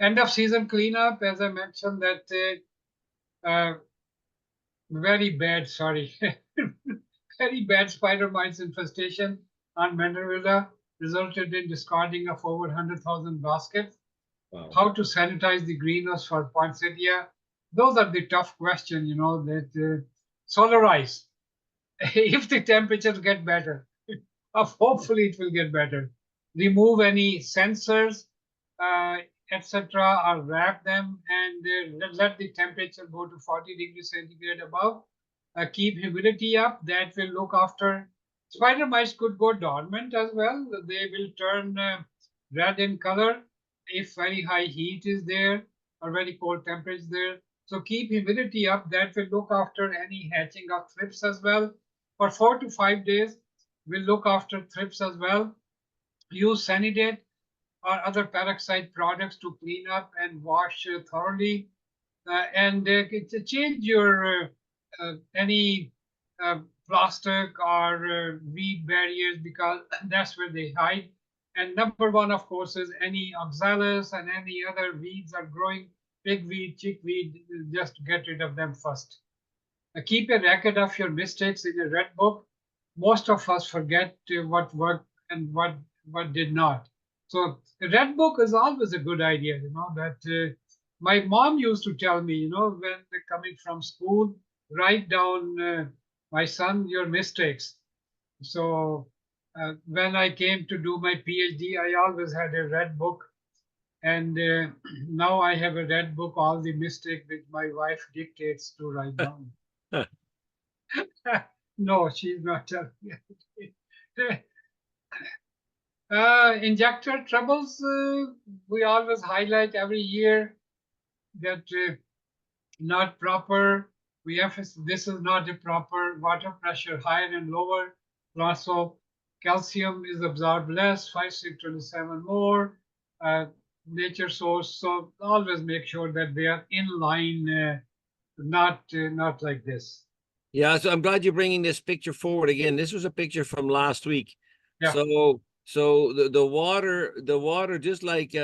End of season cleanup, as I mentioned, that very bad, sorry, very bad spider mites infestation on mandarvilla resulted in discarding of over 100,000 baskets. Wow. How to sanitize the greenhouse for poinsettia? Those are the tough questions, you know, that solarize. If the temperatures get better, hopefully it will get better. Remove any sensors, etc., or wrap them, and let the temperature go to 40 degrees centigrade above. Keep humidity up. That will look after. Spider mites could go dormant as well. They will turn red in color if very high heat is there or very cold temperature there. So keep humidity up. That will look after any hatching of thrips as well. For 4 to 5 days, we'll look after thrips as well. Use Sanidate or other peroxide products to clean up and wash thoroughly. And change your any plastic or weed barriers, because that's where they hide. And number one, of course, is any oxalis and any other weeds are growing, pigweed, chickweed, just get rid of them first. Keep a record of your mistakes in a red book. Most of us forget what worked and what did not. So a red book is always a good idea, you know, that my mom used to tell me, you know, when they're coming from school, write down, my son, your mistakes. So when I came to do my PhD, I always had a red book. And now I have a red book, all the mistakes which my wife dictates to write down. No, she's not telling me. Injector troubles, we always highlight every year that not proper. We have this is not a proper water pressure, higher and lower. Also, calcium is absorbed less, 5-627 more. Nature source. So always make sure that they are in line, not like this. Yeah, so I'm glad you're bringing this picture forward again. This was a picture from last week. Yeah. So the water, just like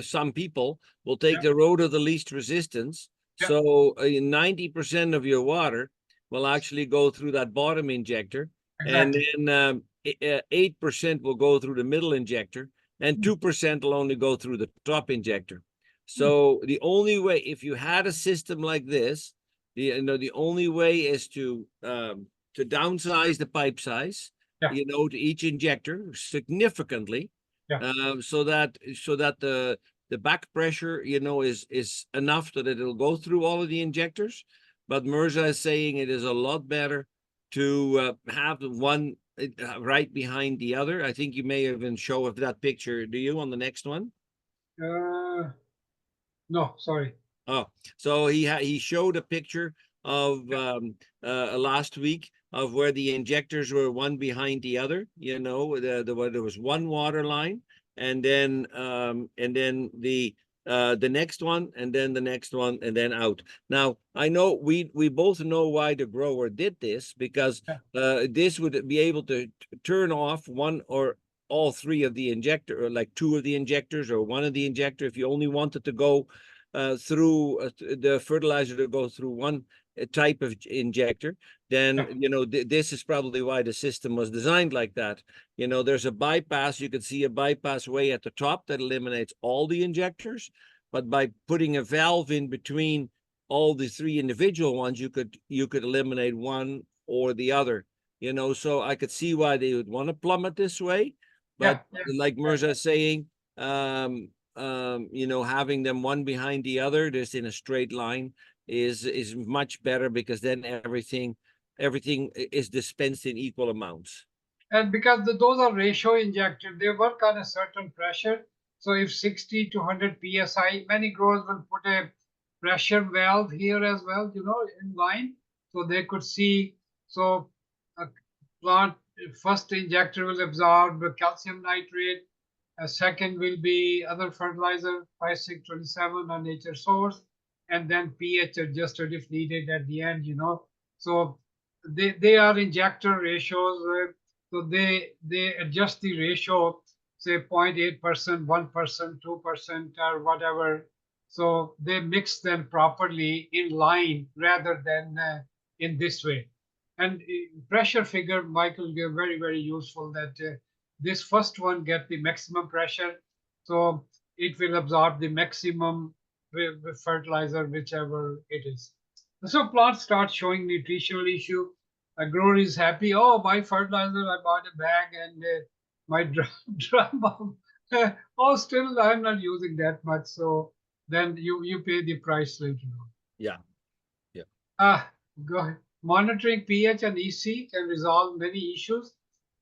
some people will take the road of the least resistance. Yeah. So 90% of your water will actually go through that bottom injector, Exactly. and then 8% will go through the middle injector, and 2% will only go through the top injector. So the only way, if you had a system like this, the only way is to downsize the pipe size, to each injector significantly, Yeah. so that the back pressure, you know, is enough that it'll go through all of the injectors. But Mirza is saying it is a lot better to have one right behind the other. I think you may even show that picture. Do you on the next one? No, sorry. Oh, so he showed a picture of last week of where the injectors were one behind the other. You know, there was one water line, and then the next one, and then the next one, and then out. Now I know we both know why the grower did this, because this would be able to turn off one or all three of the injector, or like two of the injectors or one of the injector, if you only wanted to go through the fertilizer to go through one type of injector, then you know this is probably why the system was designed like that. You know, there's a bypass. You could see a bypass way at the top that eliminates all the injectors, but by putting a valve in between all the three individual ones, you could eliminate one or the other. You know, so I could see why they would want to plumb it this way, but like Mirza is saying, you know, having them one behind the other, just in a straight line, is much better, because then everything is dispensed in equal amounts. And because those are ratio injectors, they work on a certain pressure. So if 60 to 100 psi, many growers will put a pressure valve here as well, you know, in line, so they could see. So a plant first injector will absorb the calcium nitrate. A second will be other fertilizer, 5627 or nature source, and then pH adjusted if needed at the end, you know. So they are injector ratios. So they adjust the ratio, say 0.8%, 1%, 2%, or whatever. So they mix them properly in line rather than in this way. And pressure figure, Michael gave very, very useful, that this first one get the maximum pressure. So it will absorb the maximum with fertilizer, whichever it is. So plants start showing nutritional issue. A grower is happy. Oh, my fertilizer, I bought a bag, and my drum. Oh, still I'm not using that much. So then you pay the price later on. Yeah. Go ahead. Monitoring pH and EC can resolve many issues.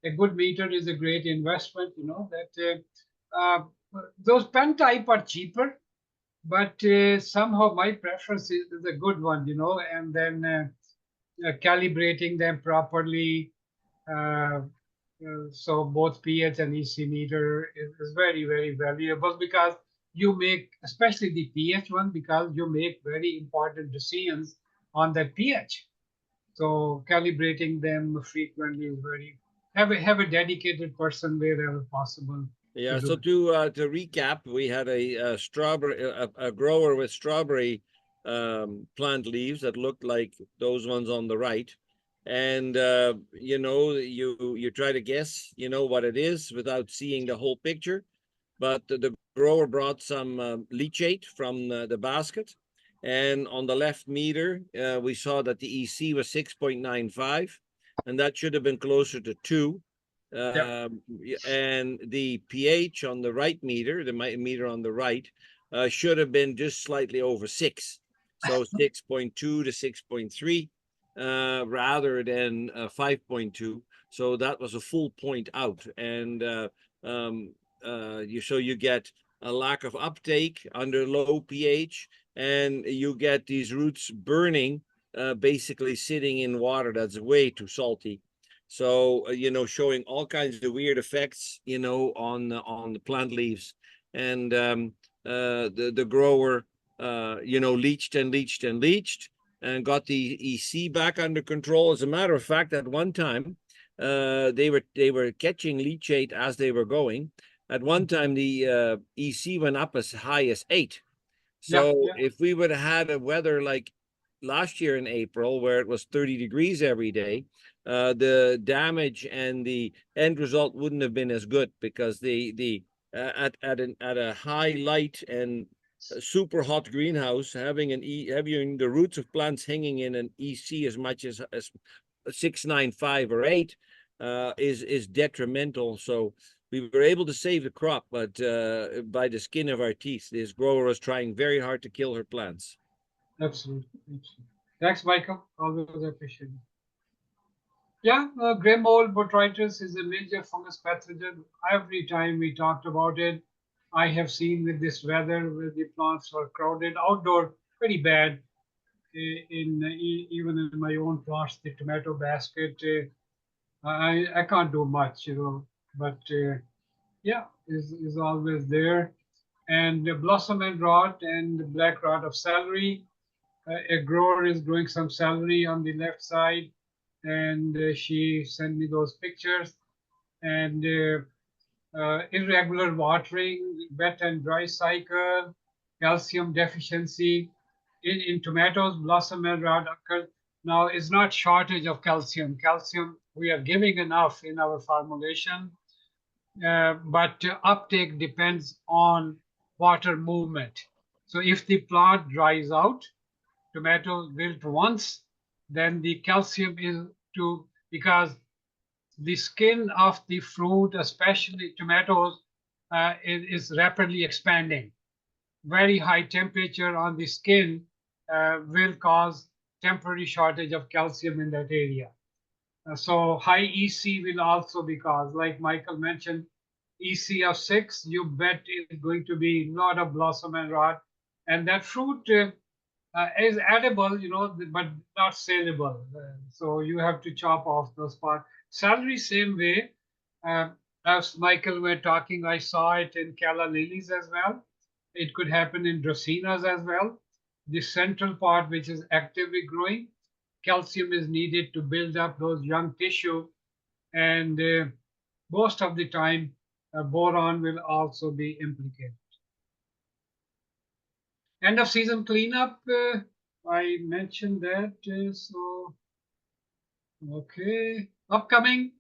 A good meter is a great investment. You know that those pen type are cheaper, but somehow my preference is a good one. You know, and then calibrating them properly. So both pH and EC meter is very, very valuable, because you make, especially the pH one, because you make very important decisions on that pH. So calibrating them frequently is very, have a dedicated person wherever possible. Yeah. So to recap, we had a strawberry, a grower with strawberry plant leaves that looked like those ones on the right, and you know, you try to guess, you know, what it is without seeing the whole picture. But the grower brought some leachate from the basket, and on the left meter we saw that the EC was 6.95, and that should have been closer to 2. And the pH on the right meter, the meter on the right, should have been just slightly over 6. So 6.2 to 6.3 rather than 5.2. So that was a full point out. And you get a lack of uptake under low pH, and you get these roots burning, basically sitting in water that's way too salty. So you know, showing all kinds of weird effects, you know, on the plant leaves. And the grower you know, leached and got the EC back under control. As a matter of fact, at one time they were catching leachate as they were going. At one time the EC went up as high as 8. So if we would have had a weather like last year in April, where it was 30 degrees every day, the damage and the end result wouldn't have been as good, because at a high light and super hot greenhouse, having the roots of plants hanging in an EC as much as 6.95 or 8 is detrimental. So we were able to save the crop, but by the skin of our teeth. This grower was trying very hard to kill her plants. Absolutely. Thanks, Michael. Always appreciate it. Yeah, gray mold botrytis is a major fungus pathogen. Every time we talked about it, I have seen with this weather, where the plants are crowded outdoor, pretty bad. Even in my own plants, the tomato basket, I can't do much, but yeah, is always there. And the blossom and rot and the black rot of celery. A grower is growing some celery on the left side, and she sent me those pictures. And irregular watering, wet and dry cycle, calcium deficiency. In tomatoes, blossom and rot occurs. Now, it's not shortage of calcium. Calcium, we are giving enough in our formulation, but uptake depends on water movement. So if the plant dries out, tomatoes wilt once, then the calcium is because the skin of the fruit, especially tomatoes, is rapidly expanding. Very high temperature on the skin will cause temporary shortage of calcium in that area. So high EC will also be caused, like Michael mentioned, EC of 6, you bet is going to be a lot of blossom and rot. And that fruit is edible, but not saleable. So you have to chop off those parts. Celery, same way. As Michael were talking, I saw it in calla lilies as well. It could happen in dracaenas as well. The central part, which is actively growing, calcium is needed to build up those young tissue. And most of the time, boron will also be implicated. End of season cleanup, I mentioned that. Okay. Upcoming,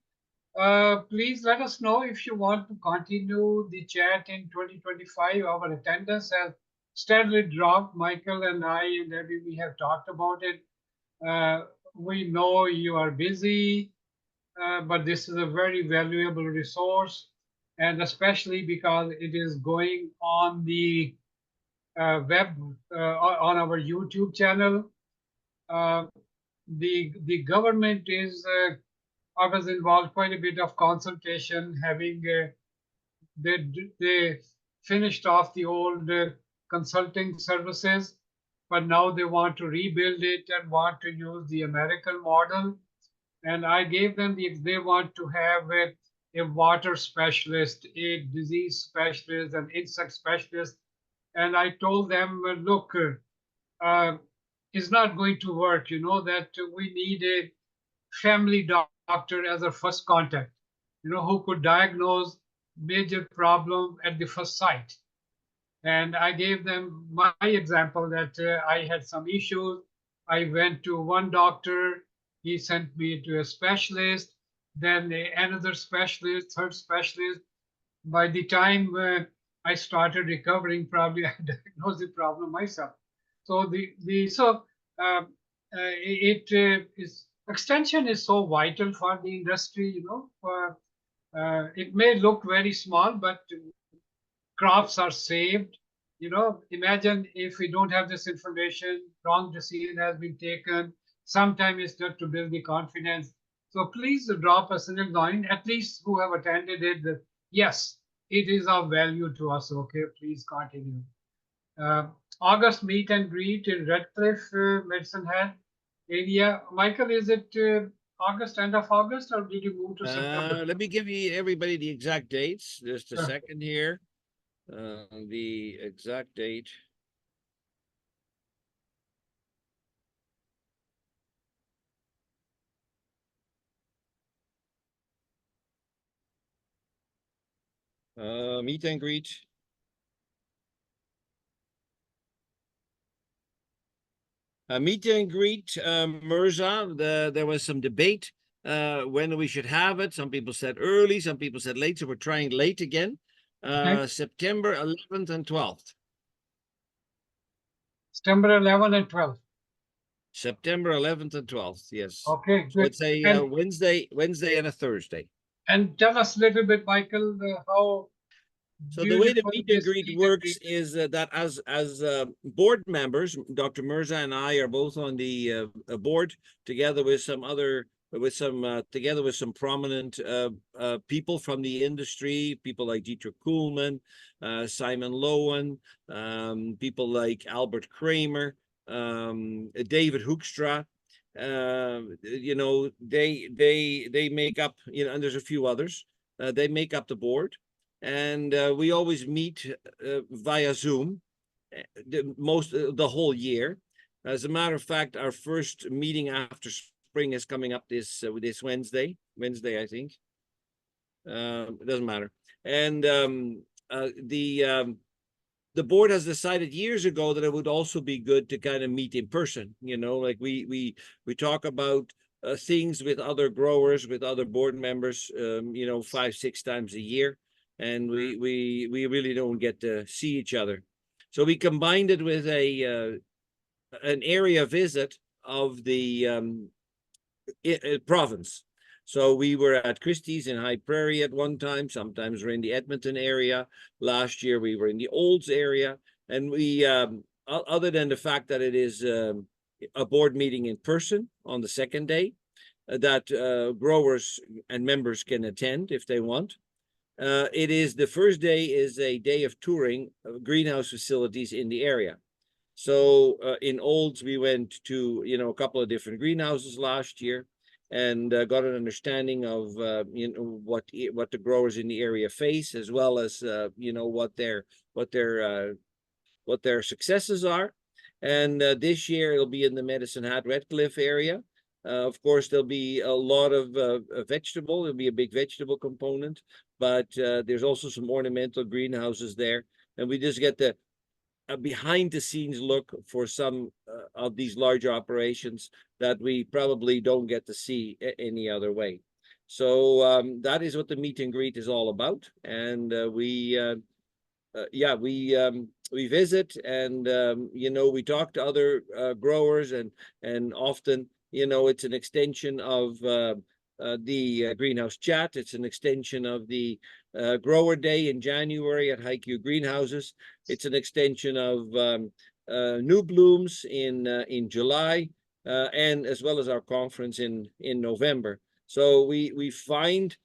please let us know if you want to continue the chat in 2025. Our attendance has steadily dropped. Michael and I and Debbie, we have talked about it. We know you are busy, but this is a very valuable resource, and especially because it is going on the web, on our YouTube channel. The government is, I was involved quite a bit of consultation, having they finished off the old consulting services, but now they want to rebuild it and want to use the American model. And I gave them they want to have a water specialist, a disease specialist, an insect specialist. And I told them, look, it's not going to work, that we need a family doctor as a first contact, who could diagnose major problem at the first sight. And I gave them my example that I had some issues. I went to one doctor, he sent me to a specialist, then another specialist, third specialist. By the time I started recovering, probably I diagnosed the problem myself. So extension is so vital for the industry. It may look very small, but crops are saved. Imagine if we don't have this information, wrong decision has been taken. Sometimes it's just to build the confidence. So please drop us in a line, at least who have attended it, that yes, it is of value to us. Okay, please continue. August meet and greet in Redcliffe, Medicine Hat area. Michael, is it August, end of August, or did you move to September? Let me give you everybody the exact dates. Just a second here. The exact date. Meet and greet. Meet and greet, Mirza. There was some debate when we should have it. Some people said early, some people said late. So we're trying late again. Okay. September 11th and 12th. September 11th and 12th. September 11th and 12th. Yes. Okay. So it's a Wednesday and a Thursday. And tell us a little bit, Michael, how So the way the beautiful meet and this greet meet and works greet is that as board members, Dr. Mirza and I are both on the board together with some other together with some prominent people from the industry, people like Dietrich Kuhlmann, Simon Lowen, people like Albert Kramer, David Hoekstra. You know, they make up, you know, and there's a few others. They make up the board. And we always meet via Zoom the whole year. As a matter of fact, our first meeting after spring is coming up this Wednesday, I think. It doesn't matter. And the board has decided years ago that it would also be good to kind of meet in person. You know, like we talk about things with other growers, with other board members, you know, 5-6 times a year. And we really don't get to see each other. So we combined it with an area visit of the province. So we were at Christie's in High Prairie at one time. Sometimes we're in the Edmonton area. Last year we were in the Olds area. And we, other than the fact that it is a board meeting in person on the second day, that growers and members can attend if they want. It is the first day is a day of touring of greenhouse facilities in the area. So in Olds, we went to, you know, a couple of different greenhouses last year and got an understanding of, you know, what the growers in the area face, as well as, you know, what their successes are. And this year it'll be in the Medicine Hat Redcliffe area. Of course, there'll be a lot of vegetable. There'll be a big vegetable component, but there's also some ornamental greenhouses there. And we just get a behind the scenes look for some of these large operations that we probably don't get to see any other way. So that is what the meet and greet is all about. And we visit and, you know, we talk to other growers and often, you know, it's an extension of the Greenhouse Chat. It's an extension of the Grower Day in January at AGGA Greenhouses. It's an extension of New Blooms in July, and as well as our conference in November. So we find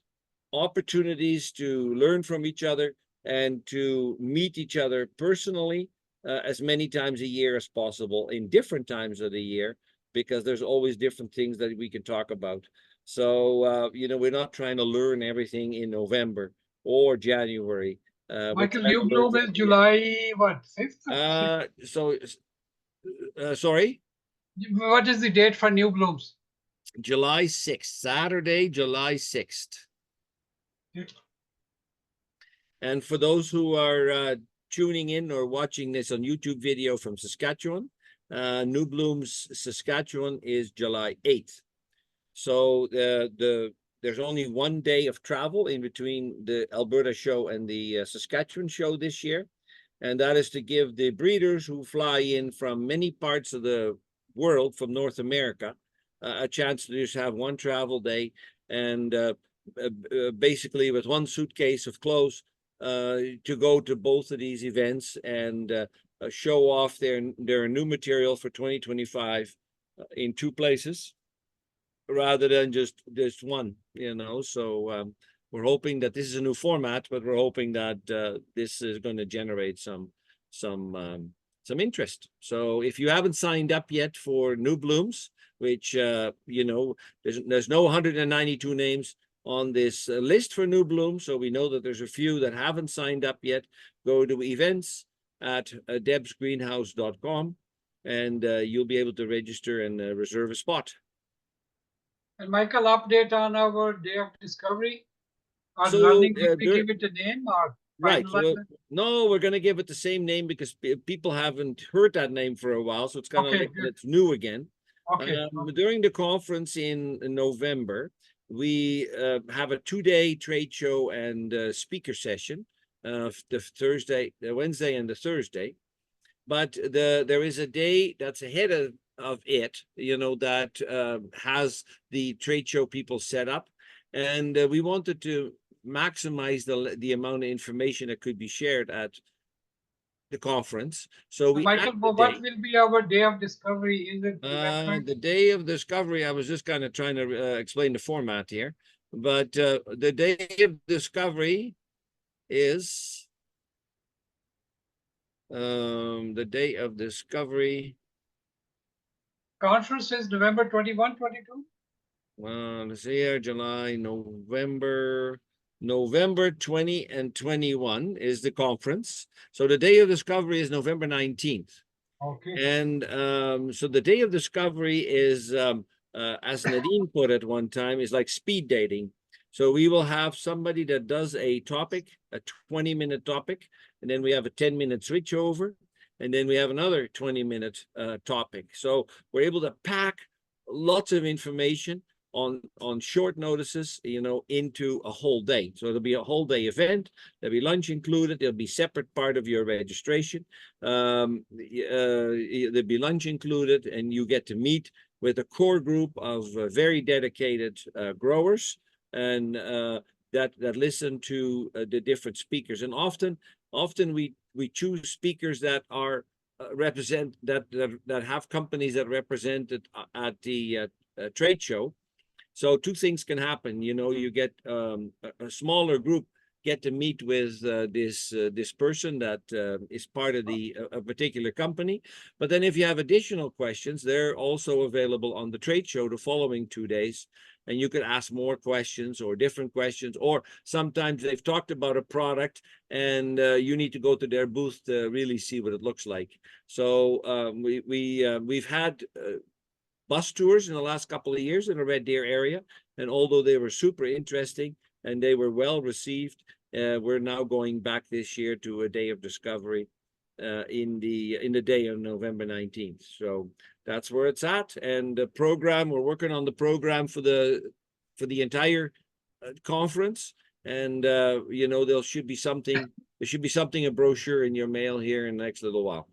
opportunities to learn from each other and to meet each other personally as many times a year as possible in different times of the year, because there's always different things that we can talk about. So, you know, we're not trying to learn everything in November or January. Michael, New Bloom is July, what, 5th? Sorry? What is the date for New Blooms? July 6th, Saturday, July 6th. And for those who are tuning in or watching this on YouTube video from Saskatchewan, New Blooms, Saskatchewan is July 8th. So there's only one day of travel in between the Alberta show and the Saskatchewan show this year. And that is to give the breeders who fly in from many parts of the world, from North America, a chance to just have one travel day and basically with one suitcase of clothes to go to both of these events and show off their new material for 2025 in two places, rather than just one, you know. So we're hoping that this is a new format, but we're hoping that this is going to generate some interest. So if you haven't signed up yet for New Blooms, which you know, there's no 192 names on this list for New Bloom, so we know that there's a few that haven't signed up yet. Go to events at debsgreenhouse.com and you'll be able to register and reserve a spot. And Michael, update on our Day of Discovery? Are So, running, did we give it a name or Right. finalize it? No, we're going to give it the same name because people haven't heard that name for a while. So it's kind of Okay, like good. it's new again. Okay. During the conference in November, we have a 2-day trade show and speaker session, the Wednesday and the Thursday. But there is a day that's ahead of it, you know, that has the trade show people set up. and we wanted to maximize the amount of information that could be shared at the conference. So we Michael, added the what day. will be our day of discovery? Is it The day of discovery, I was just kind of trying to explain the format here, but the day of discovery is the day of discovery. conference is November 21, 22? Let's see here, July, November 20 and 21 is the conference. So the day of discovery is November 19th. Okay. And so the day of discovery is, as Nadine put it one time, is like speed dating. So we will have somebody that does a topic, a 20-minute topic, and then we have a 10-minute switch over, and then we have another 20-minute topic. So we're able to pack lots of information on short notices, you know, into a whole day. So it'll be a whole day event. There'll be lunch included. It'll be separate part of your registration. There'll be lunch included, and you get to meet with a core group of very dedicated growers and that listen to the different speakers. And often we choose speakers that are represent that have companies that represented at the trade show. So two things can happen. You know, you get a smaller group get to meet with this person that is part of a particular company. But then if you have additional questions, they're also available on the trade show the following 2 days. And you could ask more questions or different questions, or sometimes they've talked about a product and you need to go to their booth to really see what it looks like. So we've had bus tours in the last couple of years in the Red Deer area. And although they were super interesting and they were well received, we're now going back this year to a day of discovery in the day of November 19th. So that's where it's at. And the program, we're working on the program for the entire conference. And you know, there should be something, a brochure in your mail here in the next little while.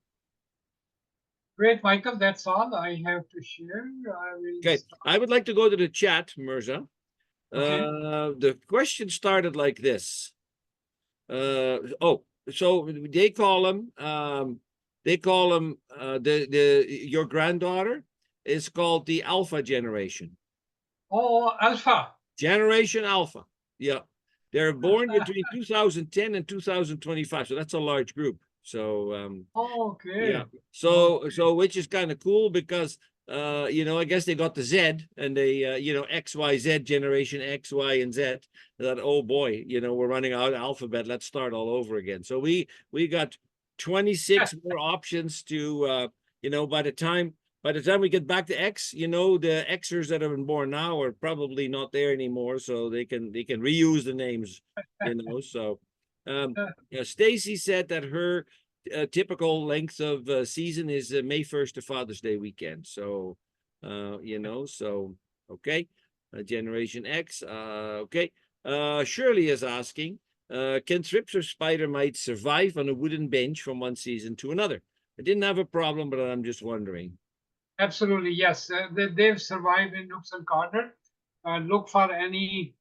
Great, Michael. That's all I have to share. Okay, I would like to go to the chat, Mirza. Okay. The question started like this. So they call him your granddaughter is called the Alpha generation. Oh, Alpha. Generation Alpha. Yeah. They're born between 2010 and 2025. So that's a large group. So okay. yeah. So which is kind of cool because you know, I guess they got the Z and they you know, XYZ generation X, Y, and Z. That, oh boy, you know, we're running out of alphabet. Let's start all over again. So we got 26 more options to you know, by the time we get back to X, you know, the Xers that have been born now are probably not there anymore, so they can reuse the names, you know. So you know, Stacy said that her typical length of season is May 1st to Father's Day weekend. So you know, so okay, Generation X. Okay, Shirley is asking, can thrips or spider mites survive on a wooden bench from one season to another? I didn't have a problem, but I'm just wondering. Absolutely, yes. They've survived in nooks and corner. Look for any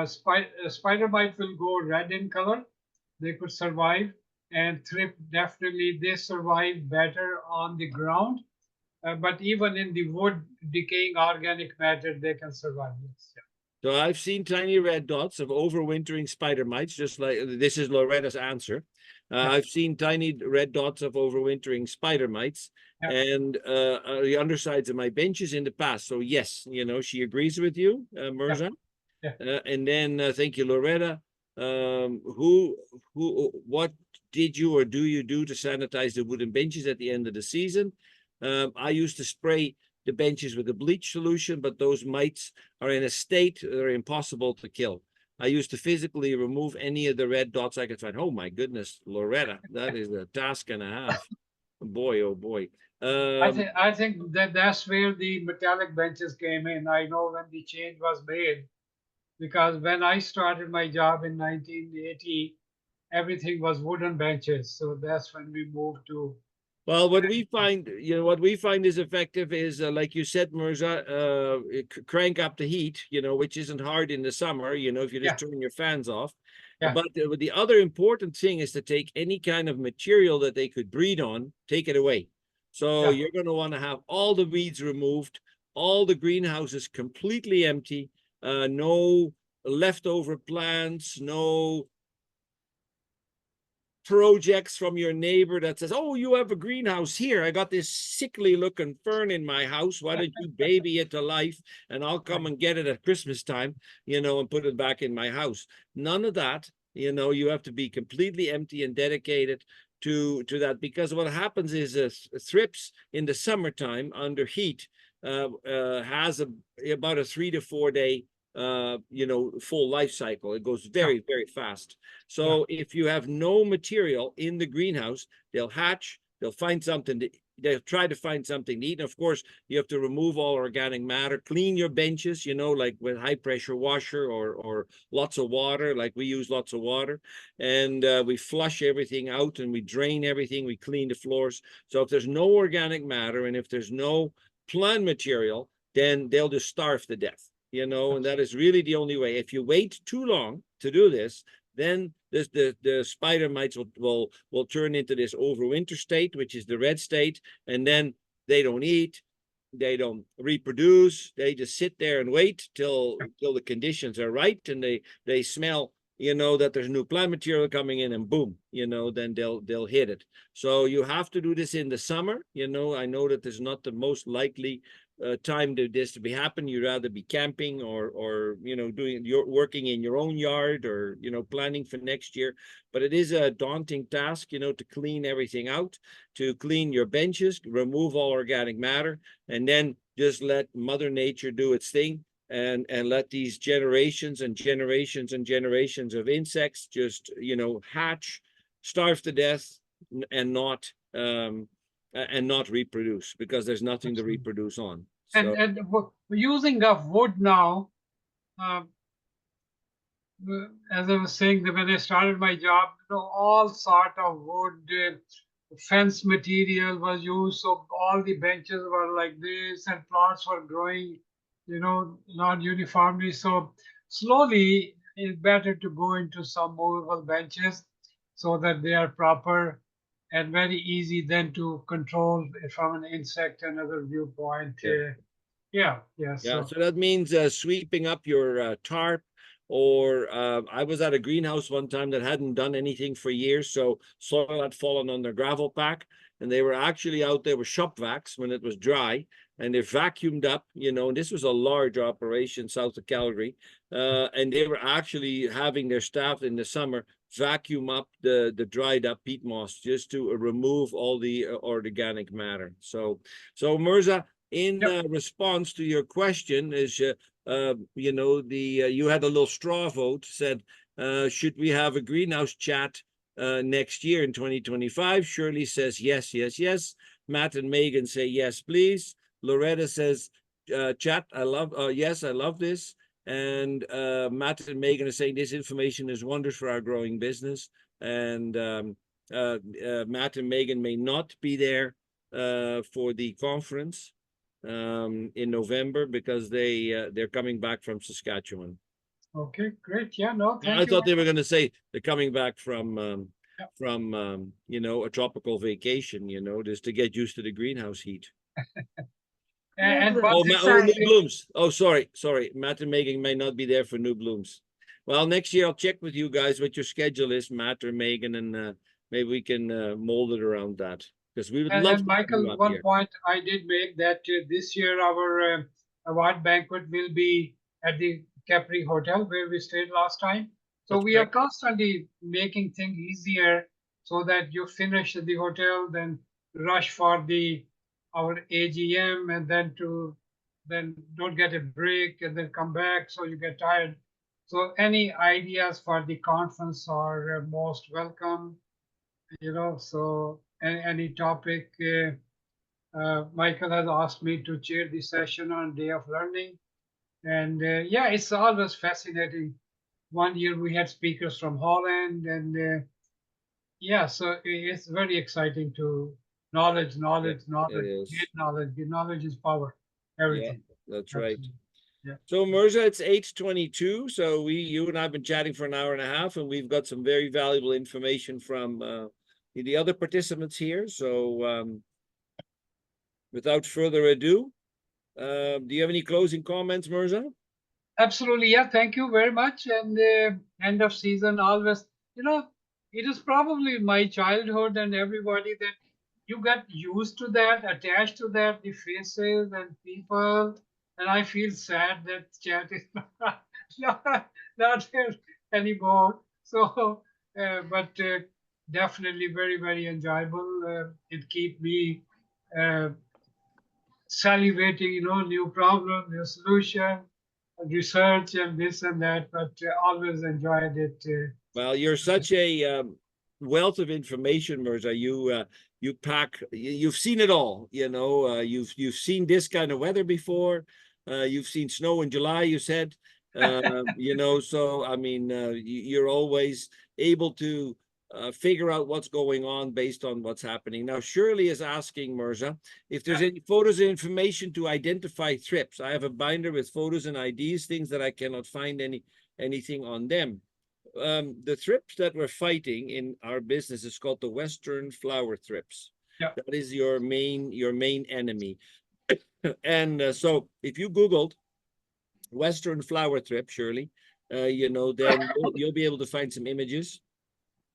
spider mite will go red in color. They could survive, and thrip definitely they survive better on the ground. But even in the wood, decaying organic matter, they can survive. Yes. Yeah. So I've seen tiny red dots of overwintering spider mites, just like this is Loretta's answer. I've seen tiny red dots of overwintering spider mites and the undersides of my benches in the past. So yes, you know, she agrees with you, Mirza. And then thank you, Loretta. What did you or do you do to sanitize the wooden benches at the end of the season? I used to spray the benches with a bleach solution, but those mites are in a state they're impossible to kill. I used to physically remove any of the red dots I could find. Oh my goodness, Loretta, that is a task and a half. Boy, oh boy. I think that's where the metallic benches came in. I know when the change was made, because when I started my job in 1980, everything was wooden benches. So that's when we moved to Well, what we find, what we find is effective is, like you said, Mirza, crank up the heat, which isn't hard in the summer, if you just turn your fans off. Yeah. But the other important thing is to take any kind of material that they could breed on, take it away. So you're going to want to have all the weeds removed, all the greenhouses completely empty, no leftover plants, no projects from your neighbor that says, oh, you have a greenhouse here. I got this sickly looking fern in my house. Why don't you baby it to life and I'll come and get it at Christmas time, and put it back in my house. None of that. You have to be completely empty and dedicated to that, because what happens is thrips in the summertime under heat has about a 3 to 4 day full life cycle. It goes very, very fast. So if you have no material in the greenhouse, they'll hatch, they'll find something they'll try to find something to eat. And of course, you have to remove all organic matter, clean your benches, like with high pressure washer or lots of water, like we use lots of water. And we flush everything out and we drain everything, we clean the floors. So if there's no organic matter and if there's no plant material, then they'll just starve to death. And that is really the only way. If you wait too long to do this, then the spider mites will turn into this overwinter state, which is the red state, and then they don't eat, they don't reproduce, they just sit there and wait till the conditions are right, and they smell that there's new plant material coming in, and boom, then they'll hit it. So you have to do this in the summer. I know that there's not the most likely time to this to be happen. You'd rather be camping or working in your own yard or planning for next year, but it is a daunting task to clean everything out, to clean your benches, remove all organic matter, and then just let Mother Nature do its thing, and let these generations and generations and generations of insects just hatch, starve to death, and not reproduce, because there's nothing to reproduce on. So, and using of wood now, as I was saying, that when I started my job, all sort of wood, fence material was used, so all the benches were like this, and plants were growing, not uniformly. So slowly, it's better to go into some movable benches so that they are proper and very easy then to control from an insect and other viewpoint. So that means sweeping up your tarp, or I was at a greenhouse one time that hadn't done anything for years, so soil had fallen on their gravel pack, and they were actually out there with shop vacs when it was dry, and they vacuumed up, and this was a large operation south of Calgary, and they were actually having their staff in the summer vacuum up the dried up peat moss just to remove all the organic matter. So Mirza, in response to your question, is you had a little straw vote, said should we have a greenhouse chat next year in 2025? Shirley says yes, yes, yes. Matt and Megan say yes, please. Loretta says chat, I love yes, I love this. And Matt and Megan are saying this information is wonders for our growing business. And Matt and Megan may not be there for the conference in November, because they're coming back from Saskatchewan. Okay, great. Yeah, no, thank you. I thought they were going to say they're coming back from a tropical vacation, just to get used to the greenhouse heat. And new blooms. Oh, sorry. Matt and Megan may not be there for new blooms. Well, next year I'll check with you guys what your schedule is, Matt or Megan, and maybe we can mold it around that, because we would love. And Michael, one point I did make that this year our award banquet will be at the Capri Hotel where we stayed last time. So we are constantly making things easier so that you finish at the hotel, then rush for our AGM, and then don't get a break and then come back, so you get tired. So any ideas for the conference are most welcome, so any topic. Michael has asked me to chair the session on Day of Learning. And it's always fascinating. One year we had speakers from Holland, and so it's very exciting to Knowledge, Yeah, knowledge, it knowledge, is. get knowledge. Get knowledge is power. Yeah, Everything. that's right. Absolutely. Yeah. So Mirza, it's 8:22. So you and I have been chatting for an hour and a half, and we've got some very valuable information from the other participants here. So without further ado, do you have any closing comments, Mirza? Absolutely. Yeah. Thank you very much. And end of season always, it is probably my childhood and everybody that you get used to that, attached to that, the faces and people. And I feel sad that chat is not here anymore. So, but definitely very, very enjoyable. It keep me uh, salivating, new problem, new solution, research and this and that, but always enjoyed it. Well, you're such a wealth of information, Mirza. You pack. You've seen it all. You've seen this kind of weather before. You've seen snow in July. You said. So I mean, you're always able to figure out what's going on based on what's happening. Now, Shirley is asking Mirza if there's any photos and information to identify thrips. I have a binder with photos and IDs, things that I cannot find anything on them. The thrips that we're fighting in our business is called the Western flower thrips. Yeah. That is your main enemy. And so if you Googled Western flower thrip, Shirley, then you'll be able to find some images.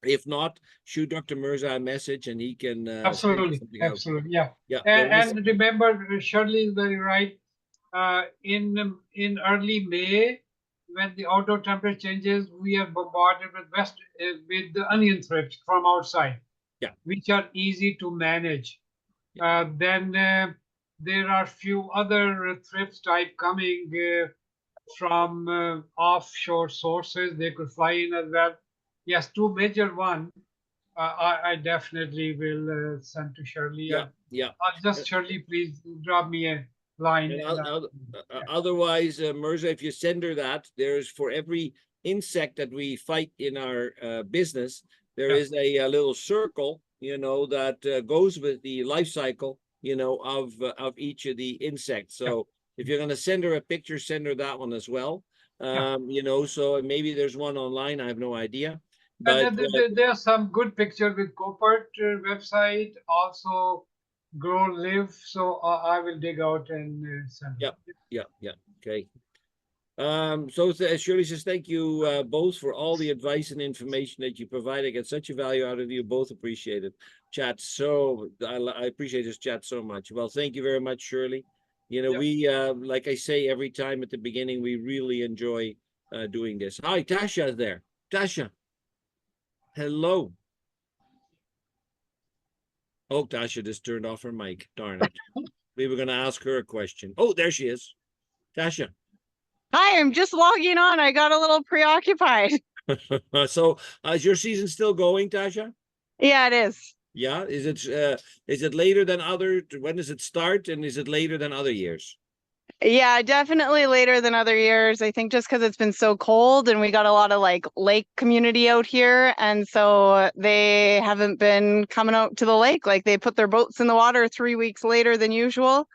If not, shoot Dr. Mirza a message and he can Absolutely, absolutely, yeah. Yeah. And remember, Shirley is very right. In early May, when the outdoor temperature changes, we are bombarded with the onion thrips from outside. Yeah. Which are easy to manage. Then there are few other thrips type coming from offshore sources. They could fly in as well. Yes, two major one. I definitely will send to Shirley. Yeah. Just Shirley, please drop me a line. Otherwise, Mirza, if you send her that, there's for every insect that we fight in our business, there is a little circle, that goes with the life cycle, of each of the insects. So if you're going to send her a picture, send her that one as well. So maybe there's one online. I have no idea. But there's some good picture with Copert website, also Grow Live. So I will dig out and send. Yeah. Okay. So Shirley says, thank you both for all the advice and information that you provide. I get such a value out of you. Both appreciate it. I appreciate this chat so much. Well, thank you very much, Shirley. We, like I say every time at the beginning, we really enjoy doing this. Hi, Tasha there. Tasha. Hello. Oh, Tasha just turned off her mic. Darn it. We were going to ask her a question. Oh, there she is. Tasha. Hi, I'm just logging on. I got a little preoccupied. So is your season still going, Tasha? Yeah, it is. Yeah. Is it later than when does it start? And is it later than other years? Yeah, definitely later than other years. I think just because it's been so cold and we got a lot of lake community out here. And so they haven't been coming out to the lake. They put their boats in the water 3 weeks later than usual.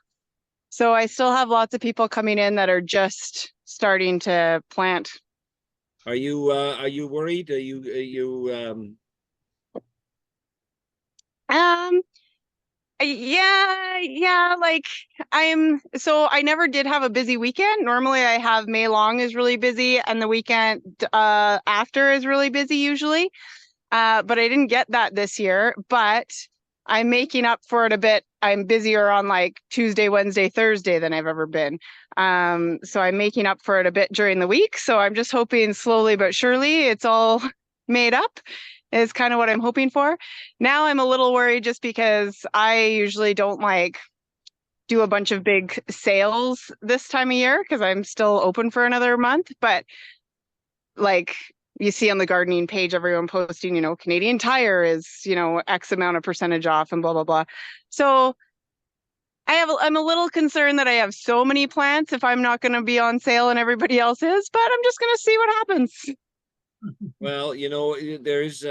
So I still have lots of people coming in that are just starting to plant. Are you worried? Are you Yeah, I never did have a busy weekend. Normally I have May long is really busy and the weekend after is really busy usually. But I didn't get that this year, but I'm making up for it a bit. I'm busier on Tuesday, Wednesday, Thursday than I've ever been. So I'm making up for it a bit during the week. So I'm just hoping slowly but surely it's all made up is kind of what I'm hoping for. Now I'm a little worried just because I usually don't do a bunch of big sales this time of year because I'm still open for another month. But you see on the gardening page, everyone posting, Canadian Tire is, X amount of percentage off and blah, blah, blah. So I'm a little concerned that I have so many plants if I'm not going to be on sale and everybody else is, but I'm just going to see what happens. Well, there is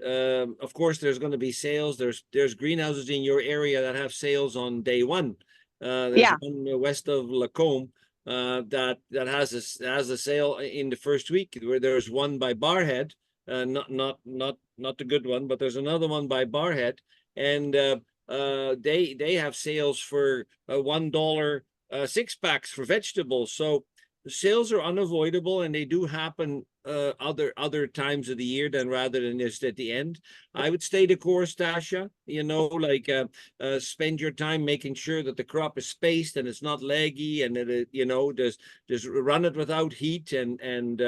of course, there's going to be sales. There's greenhouses in your area that have sales on day one. There's Yeah. one west of Lacombe that has a sale in the first week. Where there's one by Barhead, not the good one, but there's another one by Barhead, and they have sales for $1 6-packs for vegetables. So the sales are unavoidable, and they do happen other times of the year than rather than just at the end. I would stay the course, Tasha. You know, like spend your time making sure that the crop is spaced and it's not leggy, and that it, you know, just run it without heat, and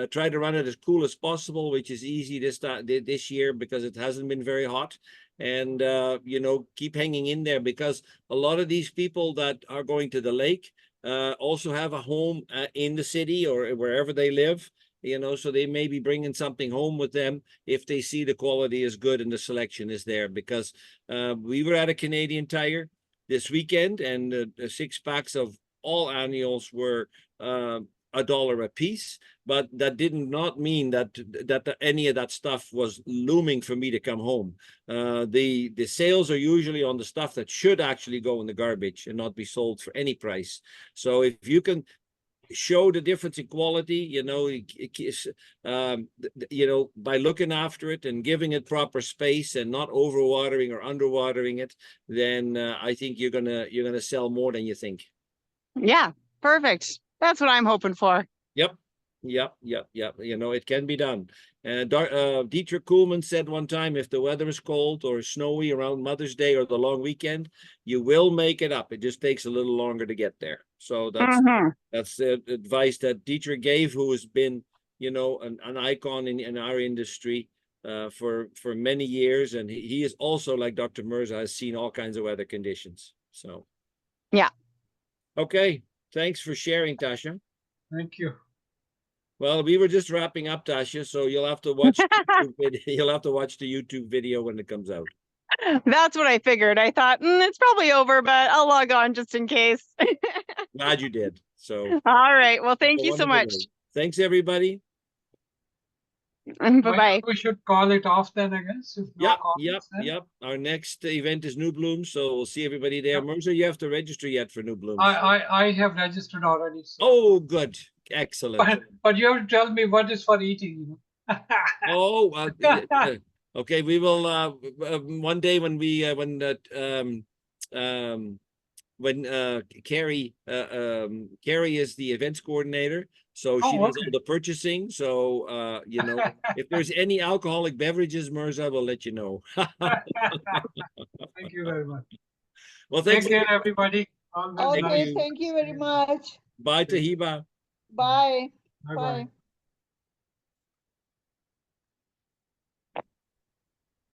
try to run it as cool as possible, which is easy this year because it hasn't been very hot. And you know, keep hanging in there, because a lot of these people that are going to the lake also have a home in the city or wherever they live, you know, so they may be bringing something home with them if they see the quality is good and the selection is there. Because we were at a Canadian Tire this weekend, and the 6-packs of all annuals were $1 a piece, but that did not mean that any of that stuff was looming for me to come home. The sales are usually on the stuff that should actually go in the garbage and not be sold for any price. So if you can show the difference in quality, you know, you know, by looking after it and giving it proper space and not overwatering or underwatering it, then I think you're gonna sell more than you think. Yeah, perfect. That's what I'm hoping for. Yep. You know, it can be done. Dietrich Kuhlmann said one time, if the weather is cold or snowy around Mother's Day or the long weekend, you will make it up. It just takes a little longer to get there. So that's the advice that Dietrich gave, who has been, you know, an icon in our industry for many years. And he is also, like Dr. Mirza, has seen all kinds of weather conditions. So yeah. Okay. Thanks for sharing, Tasha. Thank you. Well, we were just wrapping up, Tasha, so you'll have to watch you'll have to watch the YouTube video when it comes out. That's what I figured. I thought it's probably over, but I'll log on just in case. Glad you did. So all right. Well, thank you so much. Thanks, everybody. Bye-bye. We should call it off then, I guess. If no comments, then. Yep. Our next event is New Blooms, so we'll see everybody there. Mirza, you have to register yet for New Blooms. I have registered already. So. Oh, good. Excellent. But you have to tell me what is for eating, you know. Oh, okay. We will one day when we Carrie is the events coordinator, so she does all the purchasing. So you know, if there's any alcoholic beverages, Mirza will let you know. Thank you very much. Well, thanks. Take care, everybody. Okay, thank you very much. Bye, Tahiba. Bye. Bye.